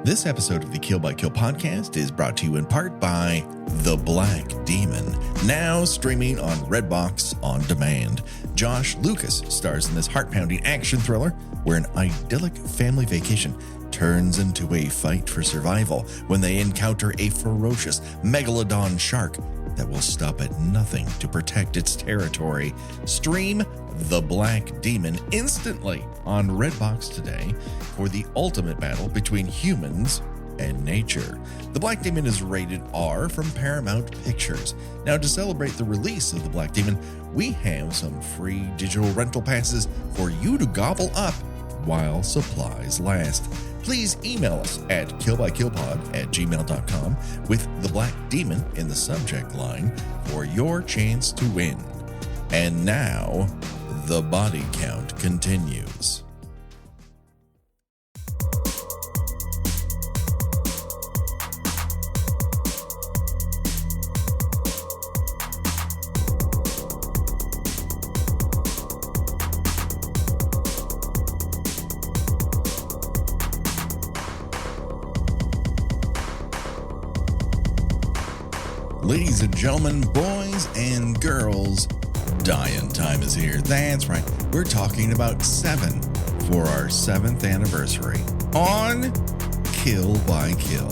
This episode of the Kill by Kill podcast is brought to you in part by The Black Demon, now streaming on Redbox on demand. Josh Lucas stars in this heart-pounding action thriller where an idyllic family vacation turns into a fight for survival when they encounter a ferocious megalodon shark that will stop at nothing to protect its territory. Stream The Black Demon instantly on Redbox today for the ultimate battle between humans and nature. The Black Demon is rated R from Paramount Pictures. Now, to celebrate the release of The Black Demon, we have some free digital rental passes for you to gobble up while supplies last. Please email us at killbykillpod@gmail.com with The Black Demon in the subject line for your chance to win. And now, the body count continues. Ladies and gentlemen, boys and girls, dying time is here. That's right. We're talking about Seven for our 7th anniversary on Kill by Kill.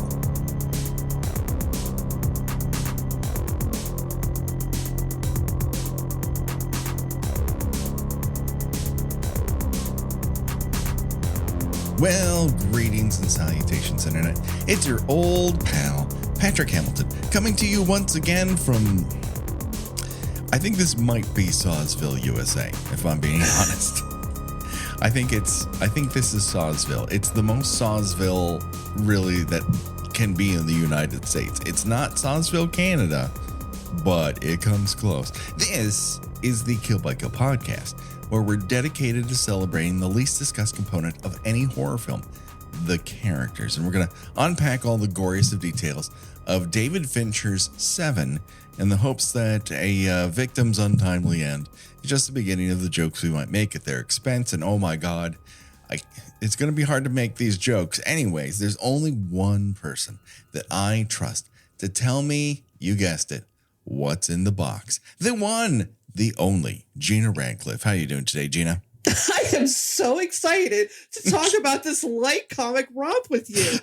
Well, greetings and salutations, Internet. It's your old pal, Patrick Hamilton, coming to you once again from, I think this might be Sawsville, USA, if I'm being honest. I think this is Sawsville. It's the most Sawsville really that can be in the United States. It's not Sawsville, Canada, but it comes close. This is the Kill by Kill podcast, where we're dedicated to celebrating the least discussed component of any horror film, the characters. And we're going to unpack all the goriest of details of David Fincher's Seven in the hopes that a victim's untimely end is just the beginning of the jokes we might make at their expense. And oh my God, it's going to be hard to make these jokes. Anyways, there's only one person that I trust to tell me, you guessed it, what's in the box. The one, the only, Gina Radcliffe. How are you doing today, Gina? I am so excited to talk about this light comic romp with you.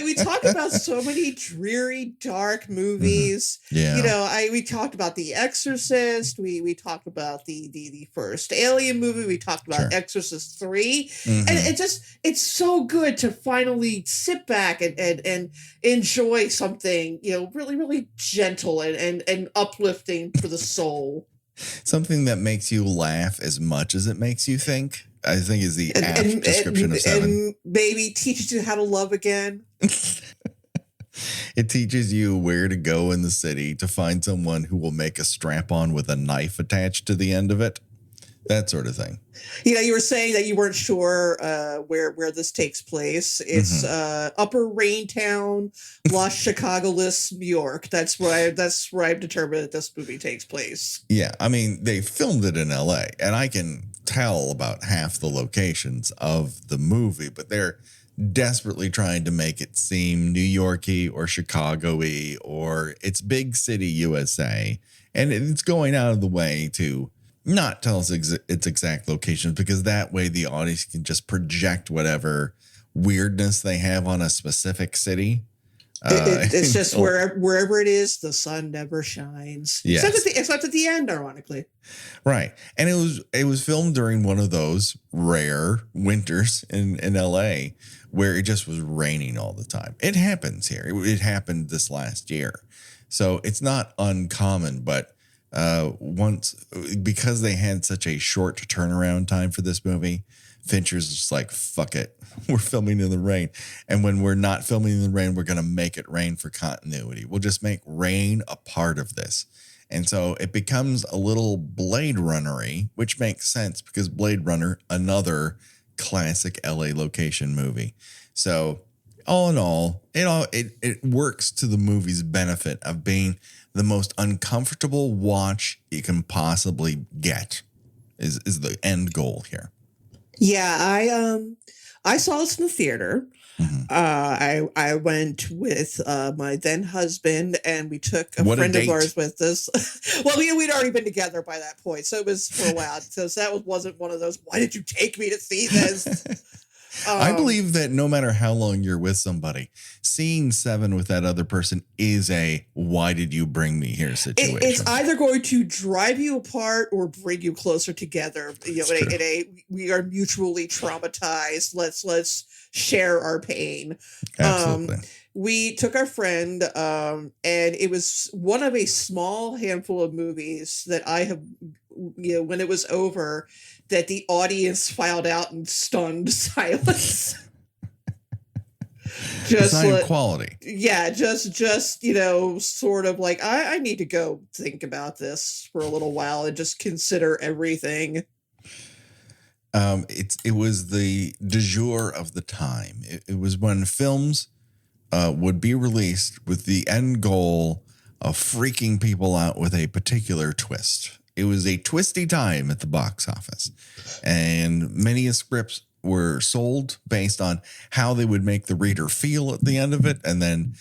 We talk about so many dreary, dark movies. Mm-hmm. Yeah. We talked about The Exorcist. We talked about the first Alien movie. We talked about Exorcist 3. Mm-hmm. And it's so good to finally sit back and enjoy something, really, really gentle and uplifting for the soul. Something that makes you laugh as much as it makes you think, I think, is the apt description of Seven. And maybe teaches you how to love again. It teaches you where to go in the city to find someone who will make a strap-on with a knife attached to the end of it. That sort of thing. You were saying that you weren't sure where this takes place. It's Upper Raintown, Los Chicagolis, New York. That's where I've determined that this movie takes place. Yeah, I mean, they filmed it in LA, and I can tell about half the locations of the movie, but they're desperately trying to make it seem New York-y or Chicago-y, or it's big city USA, and it's going out of the way to not tell us its exact locations, because that way the audience can just project whatever weirdness they have on a specific city. It's just wherever it is, the sun never shines. Yes. Except at the end, ironically. Right. And it was filmed during one of those rare winters in LA where it just was raining all the time. It happens here. It happened this last year. So it's not uncommon, but because they had such a short turnaround time for this movie, Fincher's just like, fuck it, we're filming in the rain. And when we're not filming in the rain, we're going to make it rain for continuity. We'll just make rain a part of this. And so it becomes a little Blade Runner-y, which makes sense because Blade Runner, another classic LA location movie. So all in all, it works to the movie's benefit of being the most uncomfortable watch you can possibly get is the end goal here. Yeah, I saw this in the theater. Mm-hmm. I went with my then husband, and we took a What a friend of date. ours with us. Well, we'd already been together by that point, so it was for a while. So that wasn't one of those, why did you take me to see this? I believe that no matter how long you're with somebody, seeing Seven with that other person is a why did you bring me here situation. It's either going to drive you apart or bring you closer together. You know, we are mutually traumatized. Let's share our pain. Absolutely. We took our friend, and it was one of a small handful of movies that I have, you know, when it was over, that the audience filed out in stunned silence. Just like quality. Yeah, just you know, sort of like, I need to go think about this for a little while and just consider everything. It was the du jour of the time. It was when films would be released with the end goal of freaking people out with a particular twist. It was a twisty time at the box office, and many scripts were sold based on how they would make the reader feel at the end of it. And then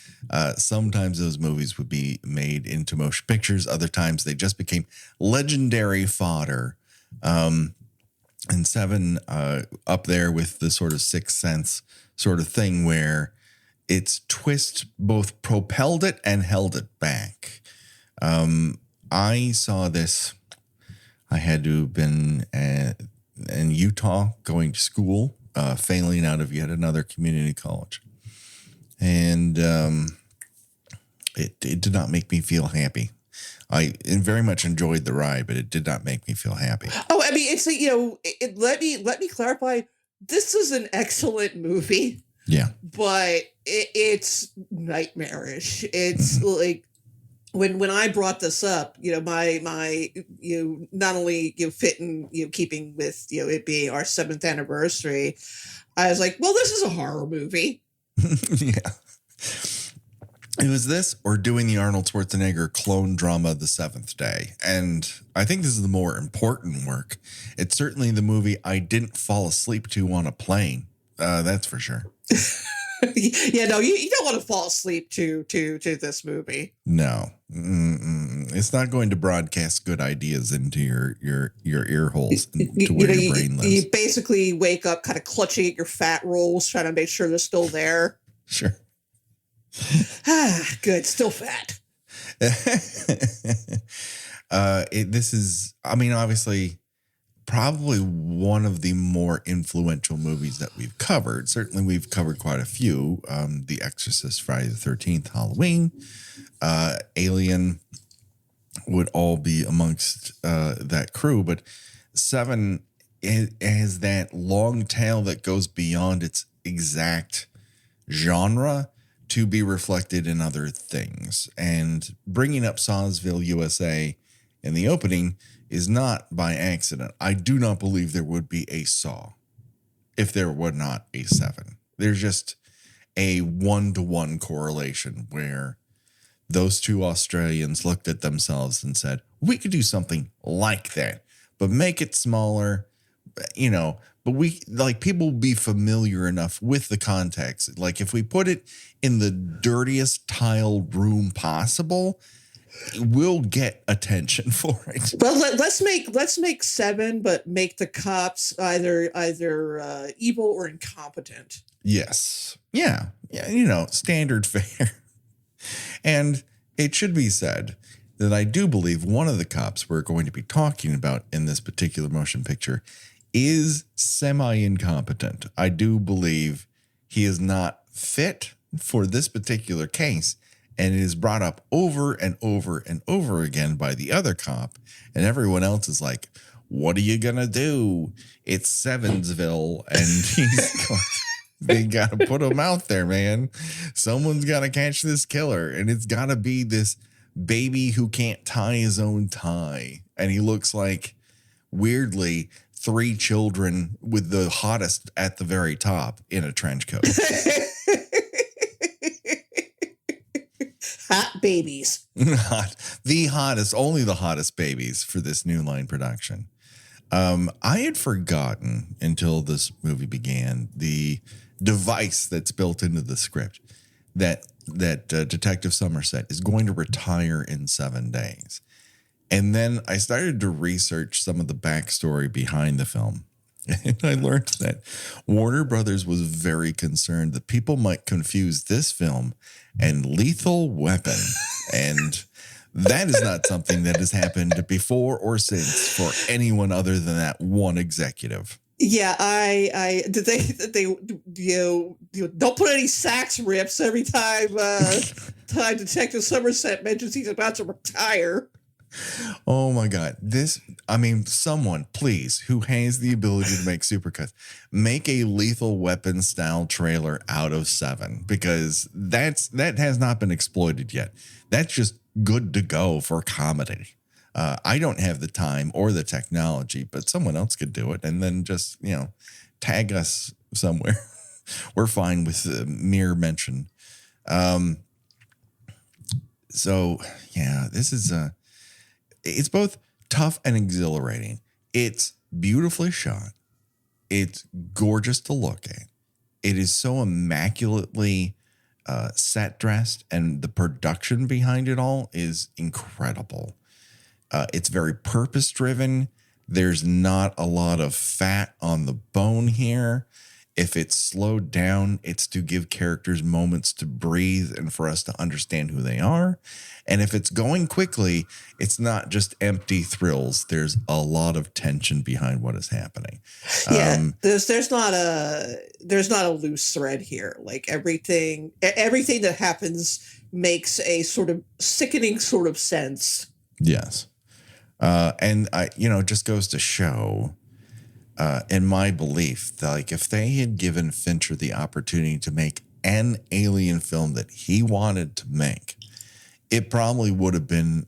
sometimes those movies would be made into motion pictures. Other times they just became legendary fodder. And Seven up there with the sort of Sixth Sense sort of thing where its twist both propelled it and held it back. I saw this. I had to have been in Utah going to school, failing out of yet another community college. And it did not make me feel happy. I very much enjoyed the ride, but it did not make me feel happy. Oh, I mean, it's, you know, let me clarify. This is an excellent movie. Yeah. But it's nightmarish. It's like, when I brought this up, you know, my you know, not only, you know, fitting, you know, keeping with, you know, it being our 7th anniversary, I was like, well, this is a horror movie. Yeah. It was this or doing the Arnold Schwarzenegger clone drama The Seventh Day. And I think this is the more important work. It's certainly the movie I didn't fall asleep to on a plane. That's for sure. Yeah, no, you don't want to fall asleep to this movie. No, it's not going to broadcast good ideas into your ear holes to where your brain lives. You basically wake up kind of clutching at your fat rolls, trying to make sure they're still there. Sure. Good, still fat. This is, I mean, obviously, probably one of the more influential movies that we've covered. Certainly, we've covered quite a few. The Exorcist, Friday the 13th, Halloween, Alien would all be amongst that crew. But Seven has that long tail that goes beyond its exact genre to be reflected in other things. And bringing up Sawsville, USA in the opening is not by accident. I do not believe there would be a Saw if there were not a Seven. There's just a 1-to-1 correlation where those two Australians looked at themselves and said, we could do something like that, but make it smaller, you know, but we, like, people will be familiar enough with the context. Like, if we put it in the dirtiest tiled room possible, we'll get attention for it. Well, let's make Seven, but make the cops either evil or incompetent. Yes. Yeah. You know, standard fare. And it should be said that I do believe one of the cops we're going to be talking about in this particular motion picture is semi-incompetent. I do believe he is not fit for this particular case. And it is brought up over and over and over again by the other cop. And everyone else is like, what are you going to do? It's Sevensville. And he's going, they got to put him out there, man. Someone's got to catch this killer. And it's got to be this baby who can't tie his own tie. And he looks like, weirdly, 3 children with the hottest at the very top in a trench coat. Hot babies. The hottest, only the hottest babies for this New Line production. I had forgotten until this movie began the device that's built into the script that Detective Somerset is going to retire in 7 days. And then I started to research some of the backstory behind the film. And I learned that Warner Brothers was very concerned that people might confuse this film and Lethal Weapon. And that is not something that has happened before or since for anyone other than that one executive. Yeah, I did they don't put any sax rips every time Detective Somerset mentions he's about to retire. Oh my God. Someone, please, who has the ability to make supercuts, make a Lethal Weapon style trailer out of 7, because that has not been exploited yet. That's just good to go for comedy. I don't have the time or the technology, but someone else could do it and then just, tag us somewhere. We're fine with mere mention. So yeah, this is it's both tough and exhilarating. It's beautifully shot. It's gorgeous to look at. It is so immaculately set dressed, and the production behind it all is incredible. It's very purpose driven. There's not a lot of fat on the bone here. If it's slowed down, it's to give characters moments to breathe and for us to understand who they are. And if it's going quickly, it's not just empty thrills. There's a lot of tension behind what is happening. Yeah, there's not a loose thread here. Like everything that happens makes a sort of sickening sort of sense. Yes. And it just goes to show, in my belief, that like if they had given Fincher the opportunity to make an alien film that he wanted to make, it probably would have been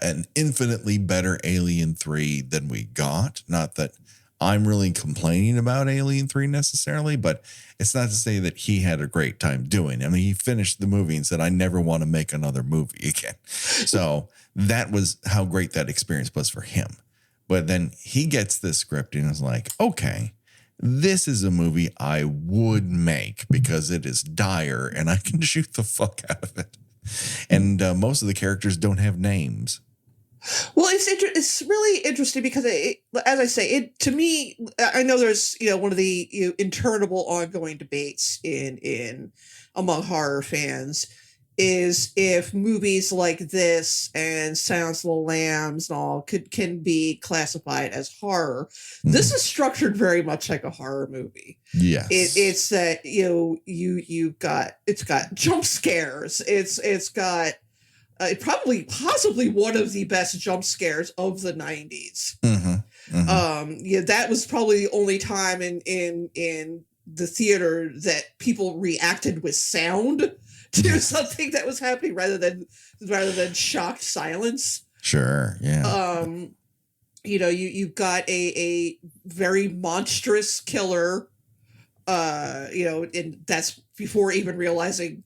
an infinitely better Alien 3 than we got. Not that I'm really complaining about Alien 3 necessarily, but it's not to say that he had a great time doing it. I mean, he finished the movie and said, I never want to make another movie again. So that was how great that experience was for him. But then he gets this script and is like, okay, this is a movie I would make because it is dire and I can shoot the fuck out of it. And most of the characters don't have names. Well, it's really interesting because, as I say, to me, I know there's one of the interminable ongoing debates in among horror fans is if movies like this and Silence of the Lambs and all can be classified as horror. Mm-hmm. This is structured very much like a horror movie. Yes, it's that it's got jump scares. It's got possibly one of the best jump scares of the 90s. Mm-hmm. Mm-hmm. That was probably the only time in the theater that people reacted with sound to something that was happening rather than shocked silence. Sure. Yeah. You've got a very monstrous killer, and that's before even realizing,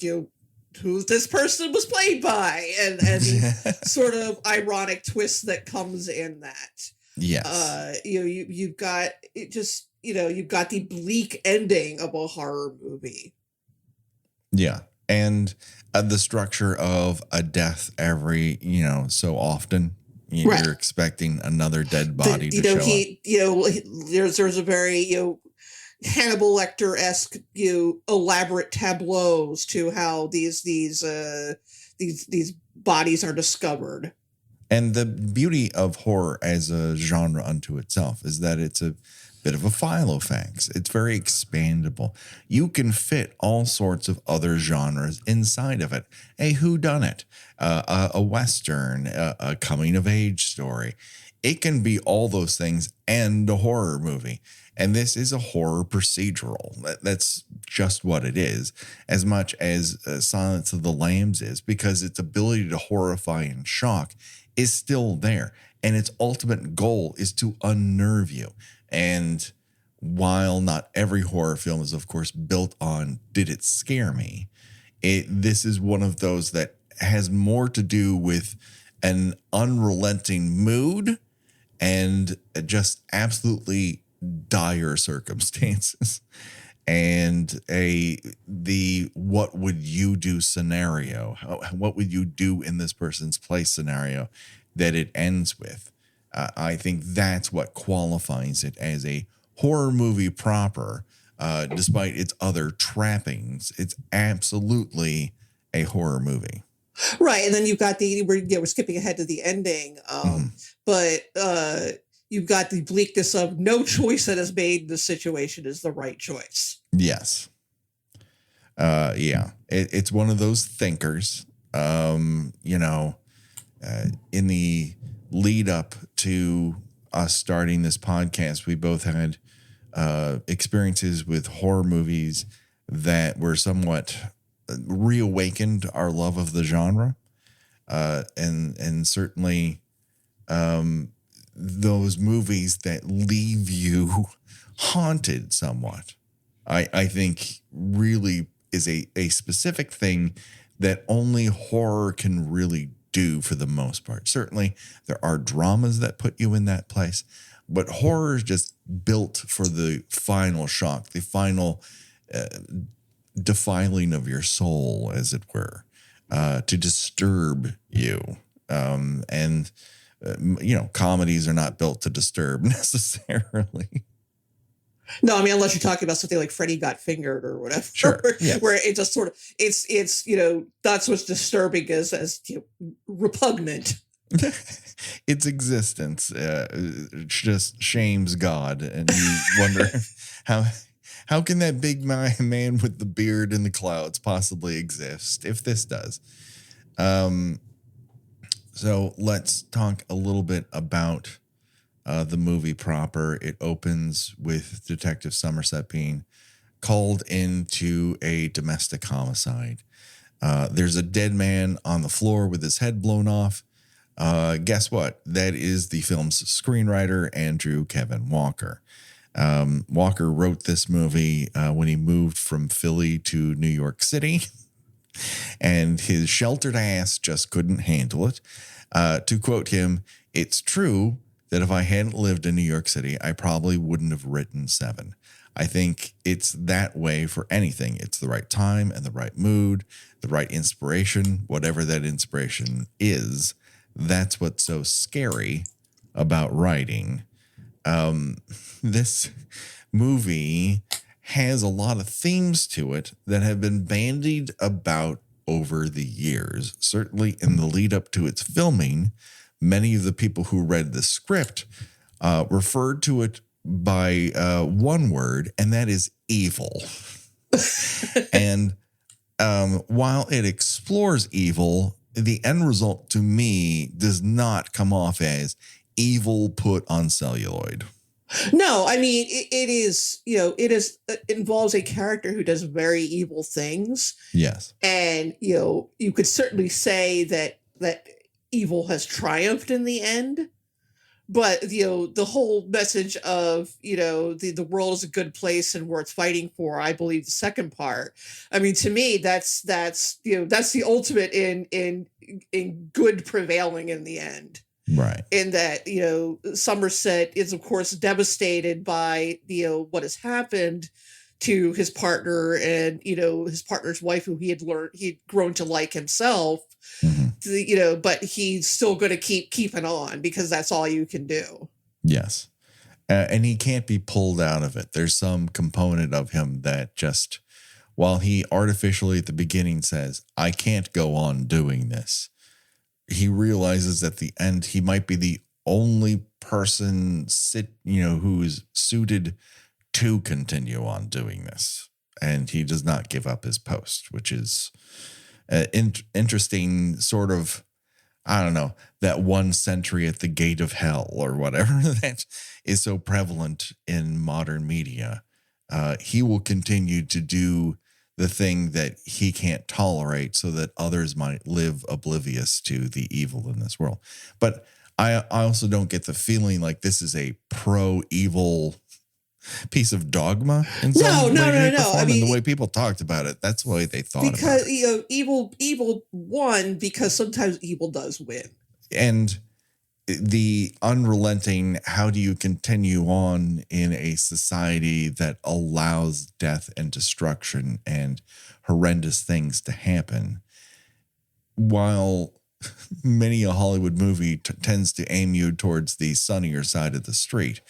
who this person was played by and the sort of ironic twist that comes in that. Yes. You've got it just, you've got the bleak ending of a horror movie. Yeah. And the structure of a death every, so often you're expecting another dead body to show up. There's a very, Hannibal Lecter-esque, elaborate tableaus to how these bodies are discovered. And the beauty of horror as a genre unto itself is that it's a bit of a Filofax. It's very expandable. You can fit all sorts of other genres inside of it. A whodunit, a Western, a coming-of-age story. It can be all those things and a horror movie. And this is a horror procedural. That's just what it is, as much as Silence of the Lambs is, because its ability to horrify and shock is still there. And its ultimate goal is to unnerve you. And while not every horror film is, of course, built on did it scare me, this is one of those that has more to do with an unrelenting mood and just absolutely dire circumstances. And the what would you do scenario, what would you do in this person's place scenario that it ends with. I think that's what qualifies it as a horror movie proper, despite its other trappings. It's absolutely a horror movie. Right. And then you've got we're skipping ahead to the ending. But you've got the bleakness of no choice that is made in this situation is the right choice. Yes. Yeah. It's one of those thinkers, in the lead up to us starting this podcast, we both had experiences with horror movies that were somewhat reawakened our love of the genre. And certainly those movies that leave you haunted somewhat, I think really is a specific thing that only horror can really do for the most part. Certainly there are dramas that put you in that place, but horror is just built for the final shock, the final defiling of your soul, as it were, to disturb you. Comedies are not built to disturb necessarily. No, I mean, unless you're talking about something like Freddy Got Fingered or whatever, sure, yes. Where it just sort of, it's that's what's disturbing as repugnant. Its existence just shames God, and you wonder how can that big man with the beard in the clouds possibly exist if this does. So let's talk a little bit about the movie proper. It opens with Detective Somerset being called into a domestic homicide. There's a dead man on the floor with his head blown off. Guess what? That is the film's screenwriter, Andrew Kevin Walker. Walker wrote this movie when he moved from Philly to New York City, and his sheltered ass just couldn't handle it. To quote him, "It's true that if I hadn't lived in New York City, I probably wouldn't have written Seven. I think it's that way for anything. It's the right time and the right mood, the right inspiration, whatever that inspiration is. That's what's so scary about writing." This movie has a lot of themes to it that have been bandied about over the years. Certainly in the lead up to its filming, many of the people who read the script referred to it by one word, and that is evil. And while it explores evil, the end result to me does not come off as evil put on celluloid. No, I mean, it involves a character who does very evil things. Yes. And, you could certainly say that evil has triumphed in the end. But, the whole message of, the world is a good place and worth fighting for, I believe the second part. I mean, to me, that's the ultimate in good prevailing in the end. Right. In that, Somerset is, of course, devastated by, what has happened to his partner and, his partner's wife, who he'd grown to like himself. Mm-hmm. But he's still going to keep keeping on because that's all you can do. Yes. And he can't be pulled out of it. There's some component of him that just, while he artificially at the beginning says, I can't go on doing this, he realizes at the end he might be the only person who's suited to continue on doing this. And he does not give up his post, which is interesting sort of, I don't know, that one sentry at the gate of hell or whatever that is so prevalent in modern media. He will continue to do the thing that he can't tolerate so that others might live oblivious to the evil in this world. But I also don't get the feeling like this is a pro-evil piece of dogma in some way, no. I mean, the way people talked about it, that's the way they thought about it. Evil won because sometimes evil does win. And the unrelenting, how do you continue on in a society that allows death and destruction and horrendous things to happen, while many a Hollywood movie tends to aim you towards the sunnier side of the street.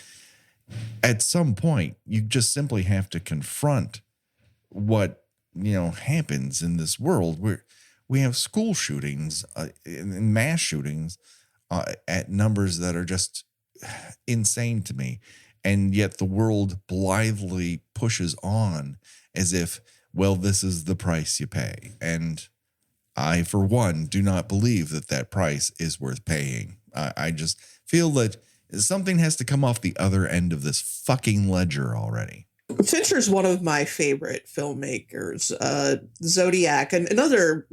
At some point, you just simply have to confront what, happens in this world where we have school shootings and mass shootings at numbers that are just insane to me. And yet the world blithely pushes on as if, well, this is the price you pay. And I, for one, do not believe that price is worth paying. I just feel that something has to come off the other end of this fucking ledger already. Fincher's one of my favorite filmmakers. Zodiac, and another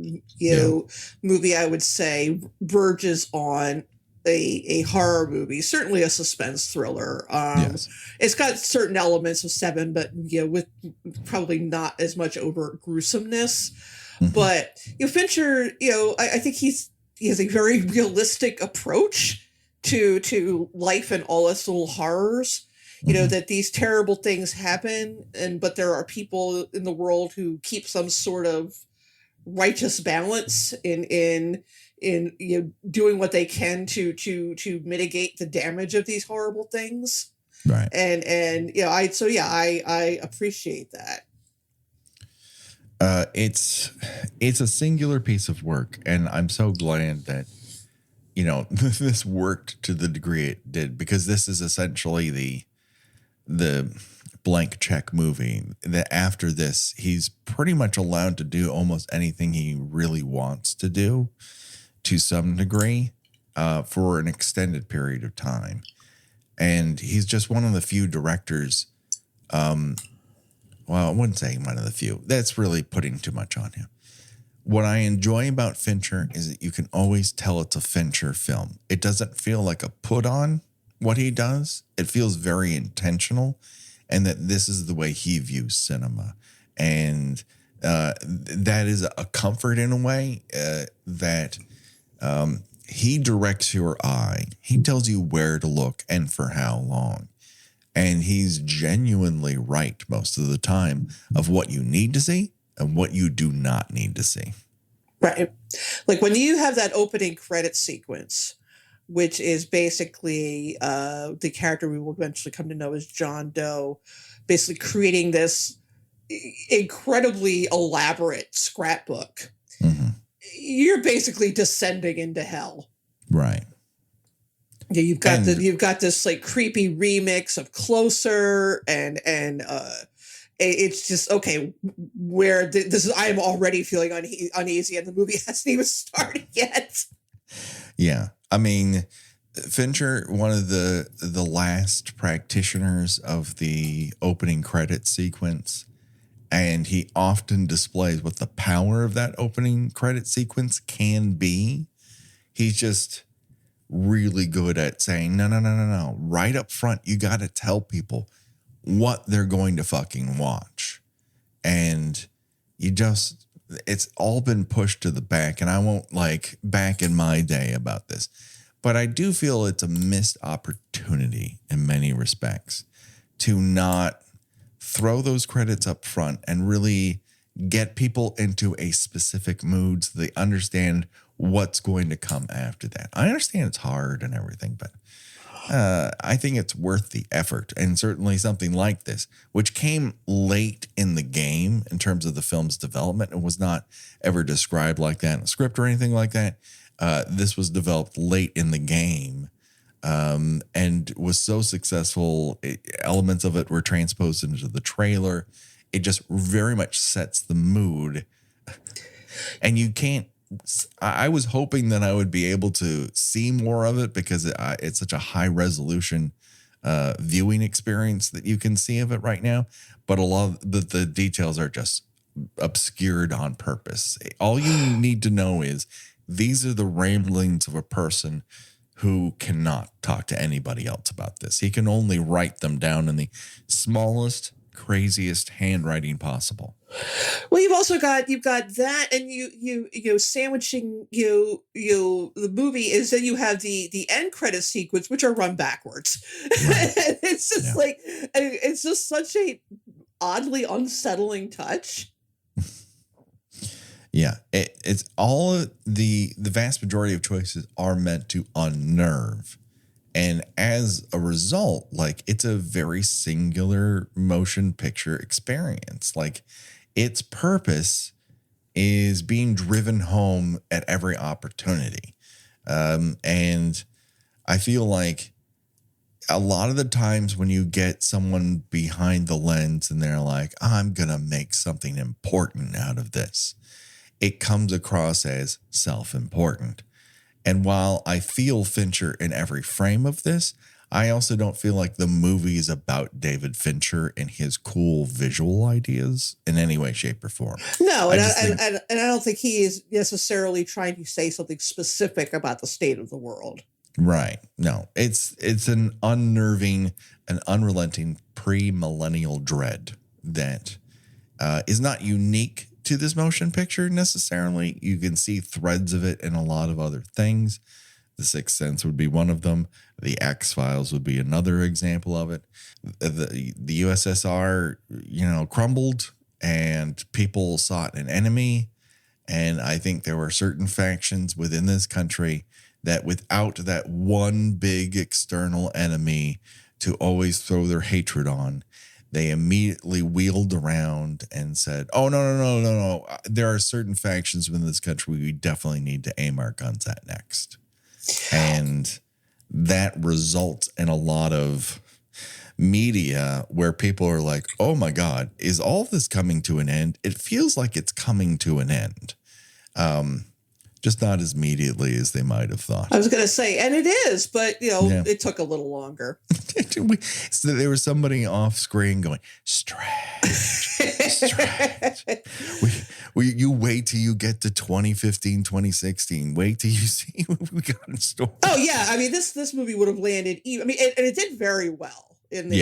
movie I would say verges on a horror movie, certainly a suspense thriller. Yes. It's got certain elements of Seven, but with probably not as much overt gruesomeness. Mm-hmm. But Fincher, I think he has a very realistic approach to life and all its little horrors. That these terrible things happen, but there are people in the world who keep some sort of righteous balance in doing what they can to mitigate the damage of these horrible things. Right. And I appreciate that. It's a singular piece of work, and I'm so glad that this worked to the degree it did, because this is essentially the blank check movie that after this, he's pretty much allowed to do almost anything he really wants to do to some degree for an extended period of time. And he's just one of the few directors. Well, I wouldn't say one of the few. That's really putting too much on him. What I enjoy about Fincher is that you can always tell it's a Fincher film. It doesn't feel like a put on what he does. It feels very intentional, and that this is the way he views cinema. And that is a comfort in a way that he directs your eye. He tells you where to look and for how long. And he's genuinely right most of the time of what you need to see and what you do not need to see. Right. Like when you have that opening credit sequence, which is basically the character we will eventually come to know as John Doe, basically creating this incredibly elaborate scrapbook. Mm-hmm. You're basically descending into hell. Right. Yeah, you've got this like creepy remix of Closer, and it's just okay. Where this is, I'm already feeling uneasy, and the movie hasn't even started yet. Yeah, I mean, Fincher, one of the last practitioners of the opening credit sequence, and he often displays what the power of that opening credit sequence can be. He's just really good at saying, no. Right up front, you got to tell people what they're going to fucking watch. And it's all been pushed to the back. And I won't back in my day about this, but I do feel it's a missed opportunity in many respects to not throw those credits up front and really get people into a specific mood so they understand what's going to come after that. I understand it's hard and everything, but I think it's worth the effort. And certainly something like this, which came late in the game in terms of the film's development and was not ever described like that in the script or anything like that. This was developed late in the game and was so successful. Elements of it were transposed into the trailer. It just very much sets the mood. And you can't, I was hoping that I would be able to see more of it because it's such a high resolution viewing experience that you can see of it right now. But a lot of the details are just obscured on purpose. All you need to know is these are the ramblings of a person who cannot talk to anybody else about this. He can only write them down in the smallest, craziest handwriting possible. Well, you've got that, and you sandwiching the movie is then you have the end credit sequence, which are run backwards. Right. It's just like it's just such a oddly unsettling touch. Yeah, it's all the vast majority of choices are meant to unnerve. And as a result, like, it's a very singular motion picture experience. Like, its purpose is being driven home at every opportunity. And I feel like a lot of the times when you get someone behind the lens and they're like, I'm going to make something important out of this, it comes across as self-important. And while I feel Fincher in every frame of this, I also don't feel like the movie is about David Fincher and his cool visual ideas in any way, shape, or form. No, and I don't think he is necessarily trying to say something specific about the state of the world. Right. No, it's an unnerving and unrelenting pre-millennial dread that is not unique to this motion picture necessarily. You can see threads of it in a lot of other things. The Sixth Sense would be one of them. The X-Files would be another example of it. The USSR, crumbled and people sought an enemy. And I think there were certain factions within this country that without that one big external enemy to always throw their hatred on, they immediately wheeled around and said, oh, no. There are certain factions within this country we definitely need to aim our guns at next. And that results in a lot of media where people are like, oh, my God, is all this coming to an end? It feels like it's coming to an end. Just not as immediately as they might have thought. I was going to say, and it is, but, it took a little longer. So there was somebody off screen going, stretch. You wait till you get to 2015, 2016. Wait till you see what we got in store. Oh, yeah. I mean, this movie would have landed, and it did very well. In the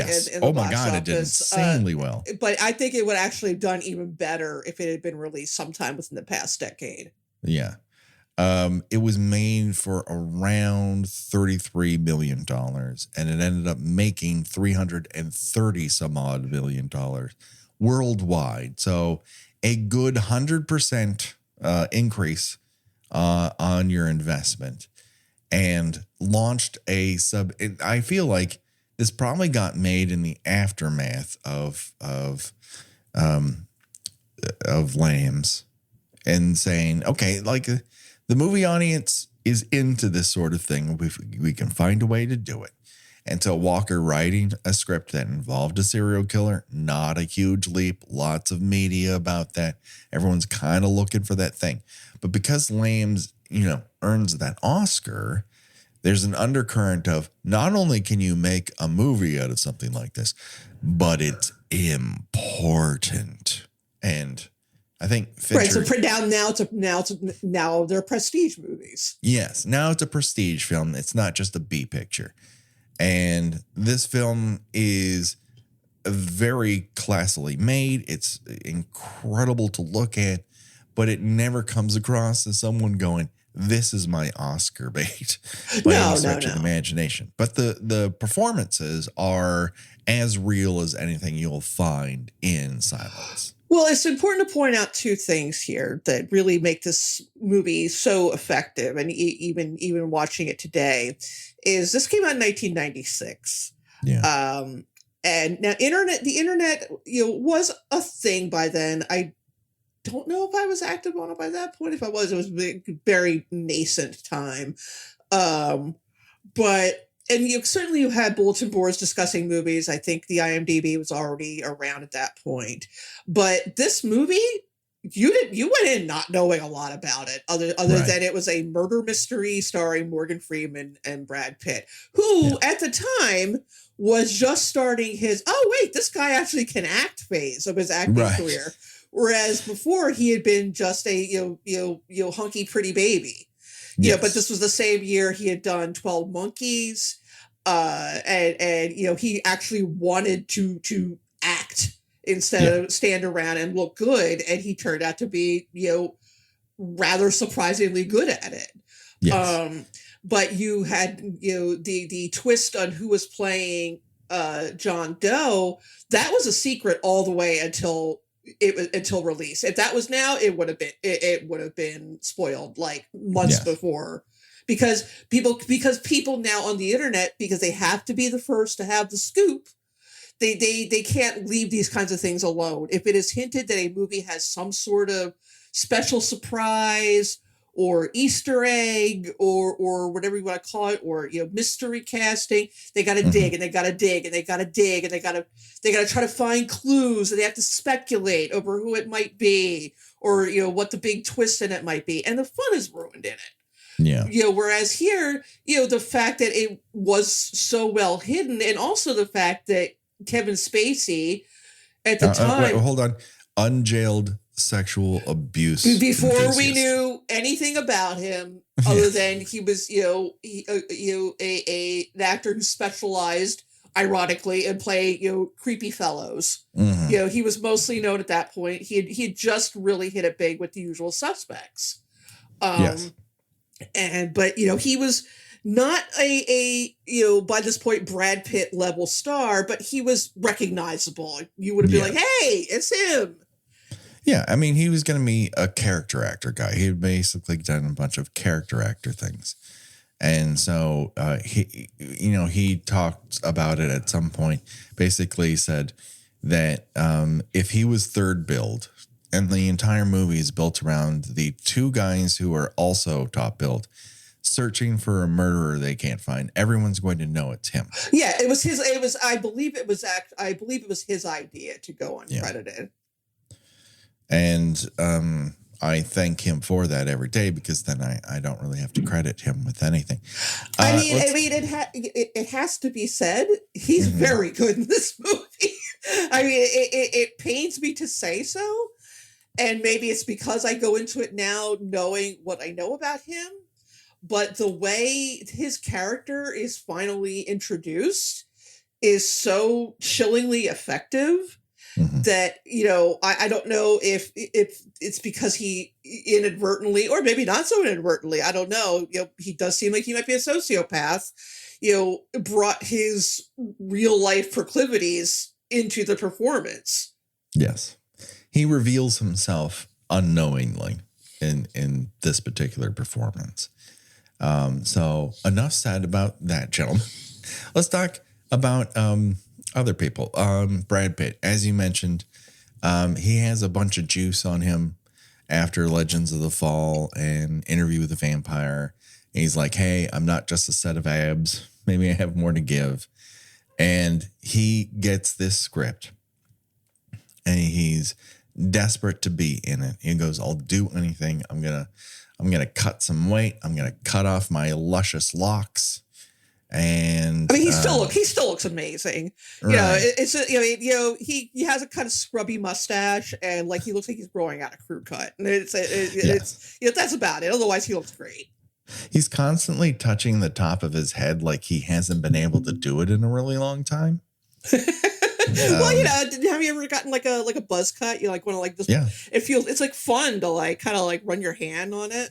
my God, office. It did insanely well. But I think it would actually have done even better if it had been released sometime within the past decade. Yeah. It was made for around $33 million, and it ended up making $330 some odd million worldwide. So a good 100% increase on your investment, and launched a sub. I feel like this probably got made in the aftermath of Lambs, and saying, okay, like, the movie audience is into this sort of thing. We can find a way to do it. And so Walker writing a script that involved a serial killer, not a huge leap. Lots of media about that. Everyone's kind of looking for that thing. But because Lambs, earns that Oscar, there's an undercurrent of not only can you make a movie out of something like this, but it's important. And I think Fincher, right. So now they're prestige movies. Yes, now it's a prestige film. It's not just a B picture, and this film is very classily made. It's incredible to look at, but it never comes across as someone going, "This is my Oscar bait," by any stretch of the imagination. But the performances are as real as anything you'll find in Silence. Well, it's important to point out two things here that really make this movie so effective, and even watching it today, is this came out in 1996. Yeah. And now the internet, was a thing by then. I don't know if I was active on it by that point. If I was, it was a very nascent time. And certainly you had bulletin boards discussing movies. I think the IMDb was already around at that point. But this movie, you went in not knowing a lot about it, other than it was a murder mystery starring Morgan Freeman and Brad Pitt, who at the time was just starting his, this guy actually can act phase of his acting career. Whereas before he had been just a hunky pretty baby. Yes. But this was the same year he had done 12 Monkeys, and he actually wanted to act instead of stand around and look good. And he turned out to be, rather surprisingly good at it. Yes. But you had, the twist on who was playing John Doe. That was a secret all the way until release. If that was now, it would have been spoiled like months before, because people now on the internet, because they have to be the first to have the scoop. They can't leave these kinds of things alone. If it is hinted that a movie has some sort of special surprise or Easter egg or whatever you want to call it, or mystery casting, they got to dig and they got to dig and they got to dig and they got to try to find clues, and they have to speculate over who it might be, or what the big twist in it might be, and the fun is ruined in it. Yeah. Whereas here, the fact that it was so well hidden, and also the fact that Kevin Spacey at the time, wait, hold on, unjailed sexual abuse before enthusiast. We knew anything about him, other than he was an actor who specialized, ironically, in playing creepy fellows. He was mostly known at that point. He had just really hit it big with The Usual Suspects. But he was not a by this point Brad Pitt level star, but he was recognizable. You would have been like, hey, it's him. Yeah, I mean, he was going to be a character actor guy. He had basically done a bunch of character actor things. And so he talked about it at some point, basically said that if he was third billed, and the entire movie is built around the two guys who are also top billed, searching for a murderer they can't find, everyone's going to know it's him. Yeah, I believe it was his idea to go uncredited. And I thank him for that every day, because then I don't really have to credit him with anything. It has to be said, he's very good in this movie. I mean, it pains me to say so, and maybe it's because I go into it now knowing what I know about him, but the way his character is finally introduced is so chillingly effective. That, I don't know if it's because he inadvertently, or maybe not so inadvertently, I don't know, he does seem like he might be a sociopath, brought his real life proclivities into the performance. Yes. He reveals himself unknowingly in this particular performance. So enough said about that, gentlemen. Let's talk about other people. Brad Pitt, as you mentioned, he has a bunch of juice on him after Legends of the Fall and Interview with the Vampire. And he's like, hey, I'm not just a set of abs. Maybe I have more to give. And he gets this script, and he's desperate to be in it. He goes, I'll do anything. I'm gonna cut some weight. I'm gonna cut off my luscious locks. And I mean, he still looks amazing. Right. He has a kind of scrubby mustache, and like he looks like he's growing out a crew cut, and it's that's about it. Otherwise, he looks great. He's constantly touching the top of his head, like he hasn't been able to do it in a really long time. Well, have you ever gotten like a buzz cut? You like want to like this? Yeah. It's like fun to like kind of like run your hand on it.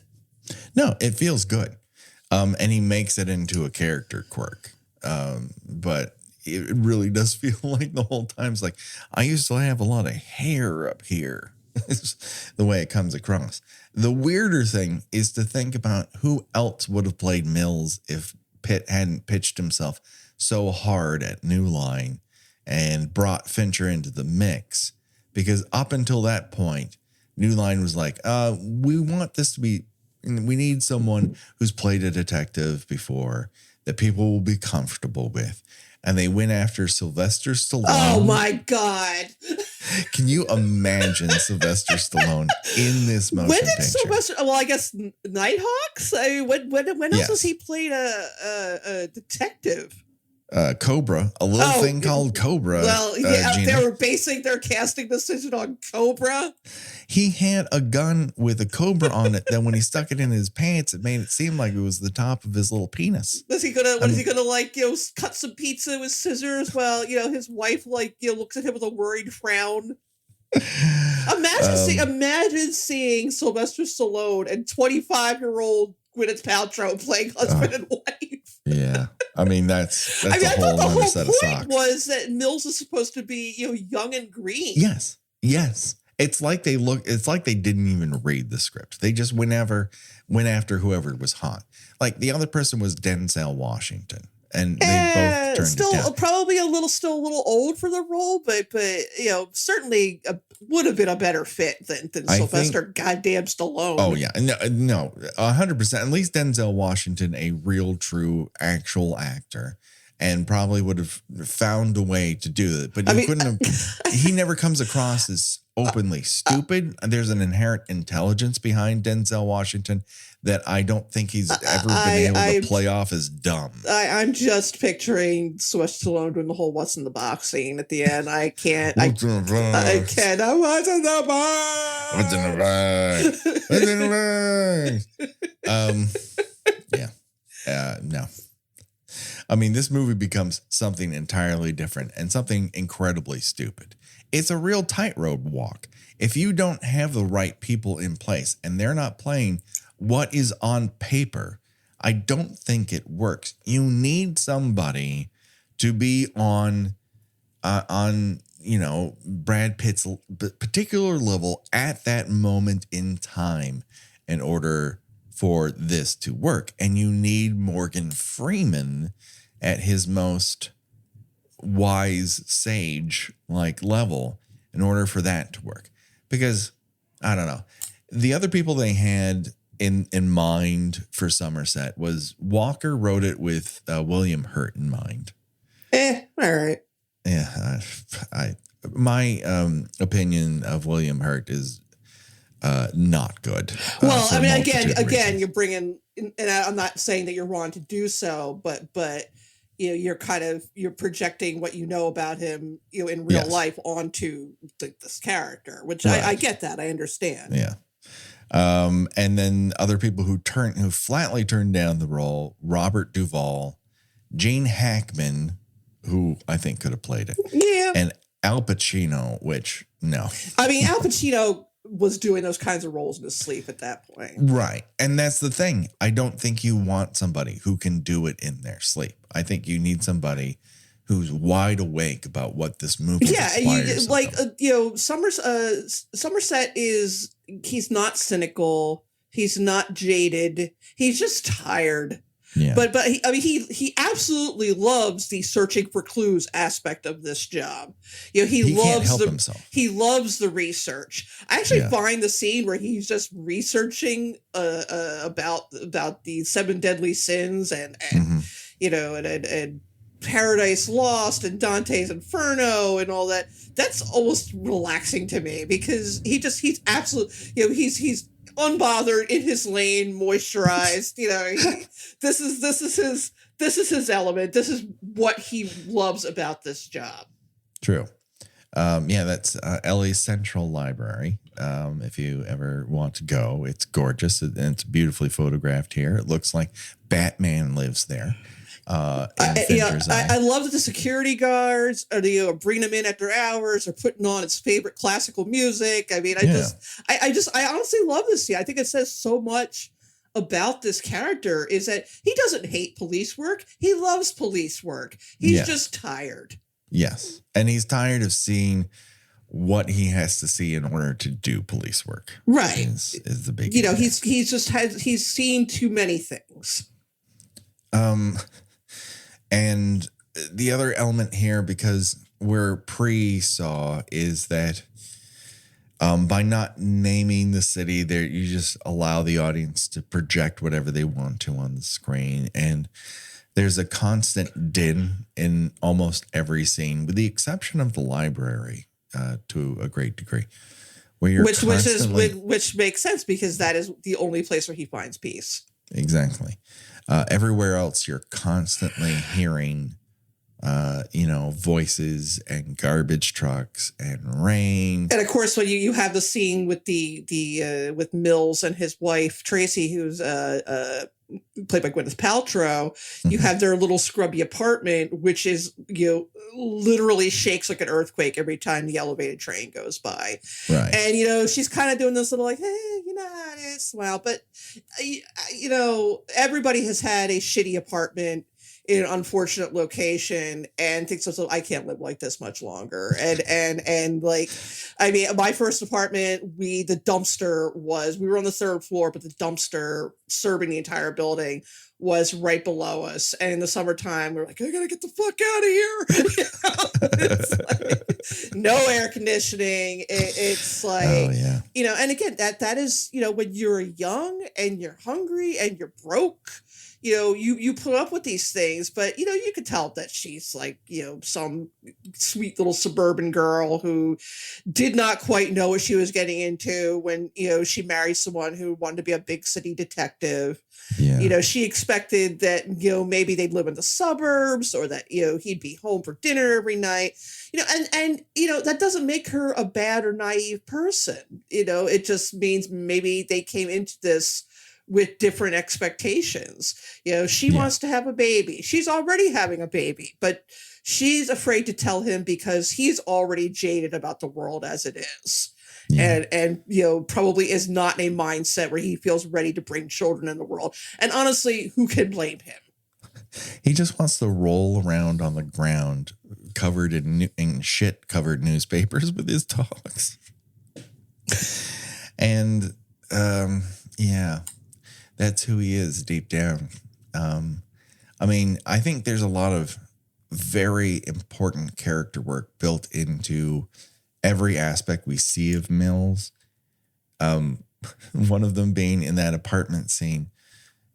No, it feels good. And he makes it into a character quirk. But it really does feel like the whole time's like, I used to have a lot of hair up here. It's the way it comes across. The weirder thing is to think about who else would have played Mills if Pitt hadn't pitched himself so hard at New Line and brought Fincher into the mix. Because up until that point, New Line was like, we want this to be, we need someone who's played a detective before that people will be comfortable with. And they went after Sylvester Stallone. Oh my God. Can you imagine Sylvester Stallone in this motion When did picture? Sylvester, well, I guess Nighthawks? I mean, when else has he played a detective? Cobra, a little thing called Cobra. Well, they were basing their casting decision on Cobra. He had a gun with a cobra on it. Then when he stuck it in his pants, it made it seem like it was the top of his little penis. Is he gonna like cut some pizza with scissors while his wife looks at him with a worried frown? Imagine seeing Sylvester Stallone and 25-year-old Gwyneth Paltrow playing husband and wife. Yeah, I mean that's a whole other set of socks. Was that Mills is supposed to be young and green? Yes. It's like they didn't even read the script. They just went after whoever was hot. Like the other person was Denzel Washington, and they both turned it down. Probably still a little old for the role, but certainly would have been a better fit than Sylvester goddamn Stallone. Oh yeah, no, 100%. At least Denzel Washington, a real, true, actual actor. And probably would have found a way to do it. But he never comes across as openly stupid. There's an inherent intelligence behind Denzel Washington that I don't think he's ever been able to play off as dumb. I'm just picturing Sylvester Stallone doing the whole "What's in the box" scene at the end. I can't. What's in the box? I can't. What's in the box? What's in the box? What's in the box? Yeah. No. I mean, this movie becomes something entirely different and something incredibly stupid. It's a real tightrope walk. If you don't have the right people in place and they're not playing what is on paper, I don't think it works. You need somebody to be on Brad Pitt's particular level at that moment in time in order for this to work. And you need Morgan Freeman at his most wise sage level in order for that to work. Because I don't know, the other people they had in mind for Somerset was Walker wrote it with William Hurt in mind. All right. Yeah, my opinion of William Hurt is not good. Well, I mean, again, you're bringing, and I'm not saying that you're wrong to do so, but you're projecting what you know about him, in real life onto this character, which right. I get that, I understand. Yeah. And then other people who flatly turned down the role: Robert Duvall, Gene Hackman, who I think could have played it, and Al Pacino, which no. I mean, Al Pacino was doing those kinds of roles in his sleep at that point. Right. And that's the thing. I don't think you want somebody who can do it in their sleep. I think you need somebody who's wide awake about what this movie is. Somerset he's not cynical. He's not jaded. He's just tired. Yeah. But he absolutely loves the searching for clues aspect of this job. He loves can't help himself. He loves the research. I actually find the scene where he's just researching about the 7 deadly sins and and Paradise Lost and Dante's Inferno and all that. That's almost relaxing to me because he's absolutely he's unbothered, in his lane, moisturized. This is his element. This is what he loves about this job. True. That's LA Central Library. If you ever want to go, it's gorgeous and it's beautifully photographed here. It looks like Batman lives there. I love that the security guards are bringing him in after hours or putting on its favorite classical music. I mean, I honestly love this scene. I think it says so much about this character is that he doesn't hate police work. He loves police work. He's just tired. Yes. And he's tired of seeing what he has to see in order to do police work. Right. Is the big he's seen too many things. And the other element here, because we're pre-Saw, is that by not naming the city there, you just allow the audience to project whatever they want to on the screen. And there's a constant din in almost every scene, with the exception of the library to a great degree. Which makes sense because that is the only place where he finds peace. Exactly. Everywhere else, you're constantly hearing voices and garbage trucks and rain. And of course, when you have the scene with the with Mills and his wife Tracy, who's played by Gwyneth Paltrow, you have their little scrubby apartment, which is literally shakes like an earthquake every time the elevated train goes by. Right. And she's kind of doing this little like, hey, how it is. Well, but everybody has had a shitty apartment in an unfortunate location and thinks, I can't live like this much longer. And like, I mean, my first apartment, we were on the 3rd floor, but the dumpster serving the entire building was right below us. And in the summertime, we're like, I gotta get the fuck out of here. It's like, no air conditioning. It's like, oh, yeah. And again, that is, when you're young and you're hungry and you're broke, you put up with these things, but, you could tell that she's like, some sweet little suburban girl who did not quite know what she was getting into when, she married someone who wanted to be a big city detective. Yeah. She expected that, maybe they'd live in the suburbs or that, he'd be home for dinner every night, and that doesn't make her a bad or naive person. It just means maybe they came into this with different expectations. She wants to have a baby. She's already having a baby, but she's afraid to tell him because he's already jaded about the world as it is. Yeah. And probably is not in a mindset where he feels ready to bring children in the world. And honestly, who can blame him? He just wants to roll around on the ground covered in shit-covered newspapers with his dogs. And, that's who he is deep down. I mean, I think there's a lot of very important character work built into every aspect we see of Mills. One of them being in that apartment scene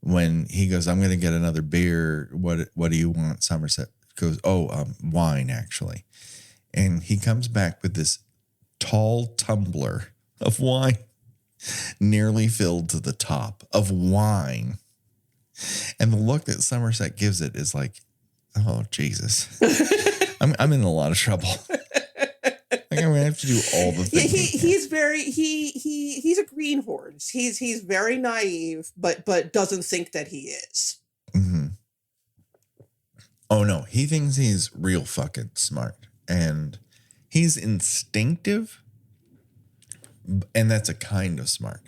when he goes, I'm going to get another beer. What do you want? Somerset goes, wine, actually. And he comes back with this tall tumbler of wine, nearly filled to the top of wine. And the look that Somerset gives it is like, oh, Jesus. I'm in a lot of trouble. I'm gonna have to do all the things. He's a greenhorn. He's very naive, but doesn't think that he is. Mm-hmm. Oh no, he thinks he's real fucking smart, and he's instinctive, and that's a kind of smart.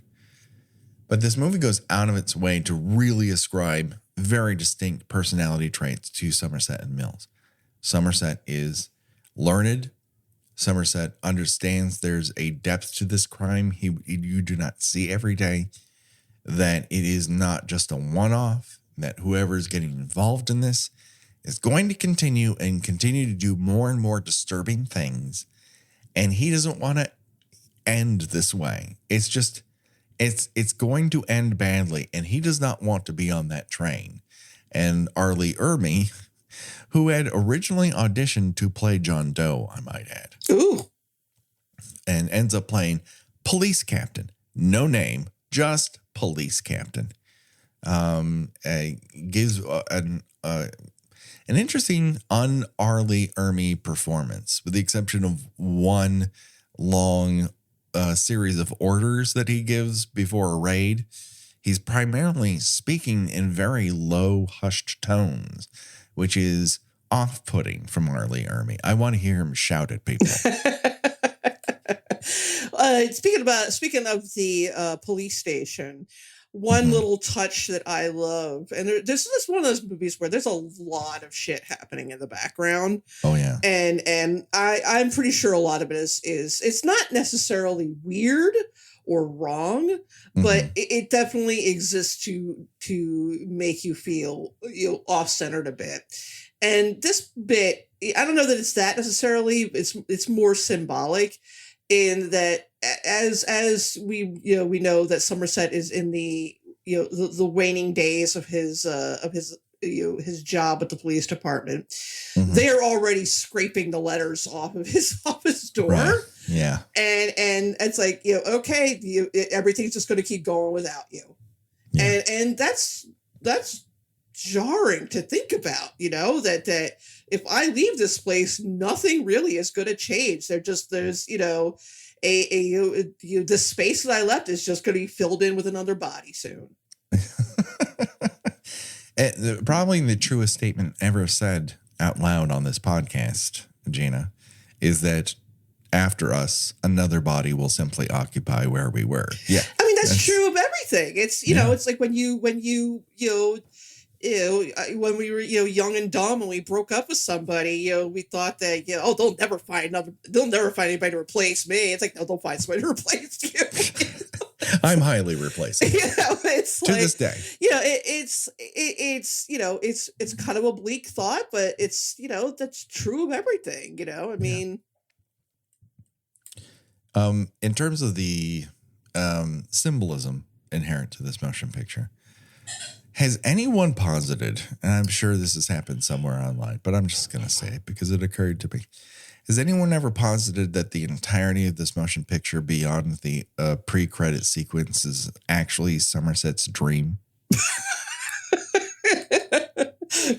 But this movie goes out of its way to really ascribe very distinct personality traits to Somerset and Mills. Somerset is learned. Somerset understands there's a depth to this crime you do not see every day, that it is not just a one-off, that whoever is getting involved in this is going to continue to do more and more disturbing things, and he doesn't want to end this way. It's just, it's going to end badly, and he does not want to be on that train. And Arlie Ermey, who had originally auditioned to play John Doe, I might add. Ooh. And ends up playing police captain. No name, just police captain. Gives an interesting un-Arlie Ermey performance, with the exception of one long series of orders that he gives before a raid. He's primarily speaking in very low, hushed tones, which is off-putting from Arlie Ermey. I want to hear him shout at people. Speaking of the police station, one little touch that I love, and this is one of those movies where there's a lot of shit happening in the background. Oh yeah, and I'm pretty sure a lot of it is it's not necessarily weird or wrong, but it definitely exists to make you feel off-centered a bit. And this bit, I don't know that it's that necessarily. It's more symbolic in that as we know that Somerset is in the waning days of his job at the police department. Mm-hmm. They are already scraping the letters off of his door. Right. Yeah. And it's like, everything's just going to keep going without you. Yeah. And that's jarring to think about, that if I leave this place, nothing really is going to change. There's, the space that I left is just going to be filled in with another body soon. Probably the truest statement ever said out loud on this podcast, Gina, is that after us, another body will simply occupy where we were. Yeah. I mean, that's true of everything. It's, it's like when we were, young and dumb and we broke up with somebody, we thought that, they'll never find anybody to replace me. It's like, no, they'll find somebody to replace you. I'm highly replaceable. It's to this day. It's kind of a bleak thought, but it's, that's true of everything, I mean. In terms of the symbolism inherent to this motion picture, has anyone posited, and I'm sure this has happened somewhere online, but I'm just going to say it because it occurred to me. Has anyone ever posited that the entirety of this motion picture beyond the pre-credit sequence is actually Somerset's dream?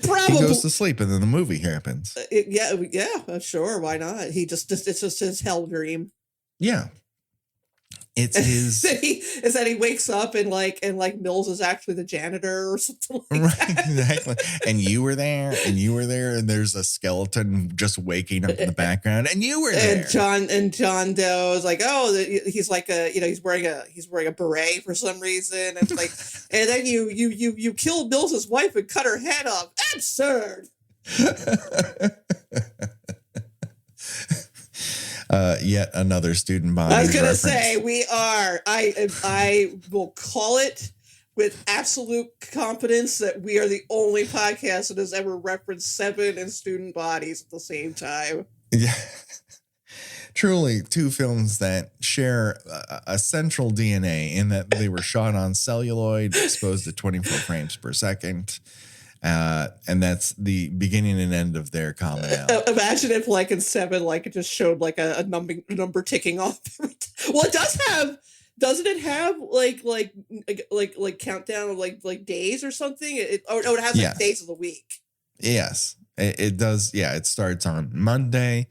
Probably. He goes to sleep and then the movie happens. Yeah, sure. Why not? It's just his hell dream. Yeah. It's his. Is that he wakes up and Mills is actually the janitor or something like that. Exactly. And you were there, and there's a skeleton just waking up in the background, and you were there. And John Doe is like, oh, he's like he's wearing a beret for some reason, and like, and then you killed Mills's wife and cut her head off. Absurd. Yet another student body. I was going to say I will call it with absolute confidence that we are the only podcast that has ever referenced Seven and student bodies at the same time. Yeah. Truly, two films that share a central DNA in that they were shot on celluloid, exposed to 24 frames per second. And that's the beginning and end of their commonality. Imagine if, in Seven, it just showed a number ticking off. Well, it does have. Doesn't it have like countdown of days or something? It has days of the week. Yes, it does. Yeah, it starts on Monday,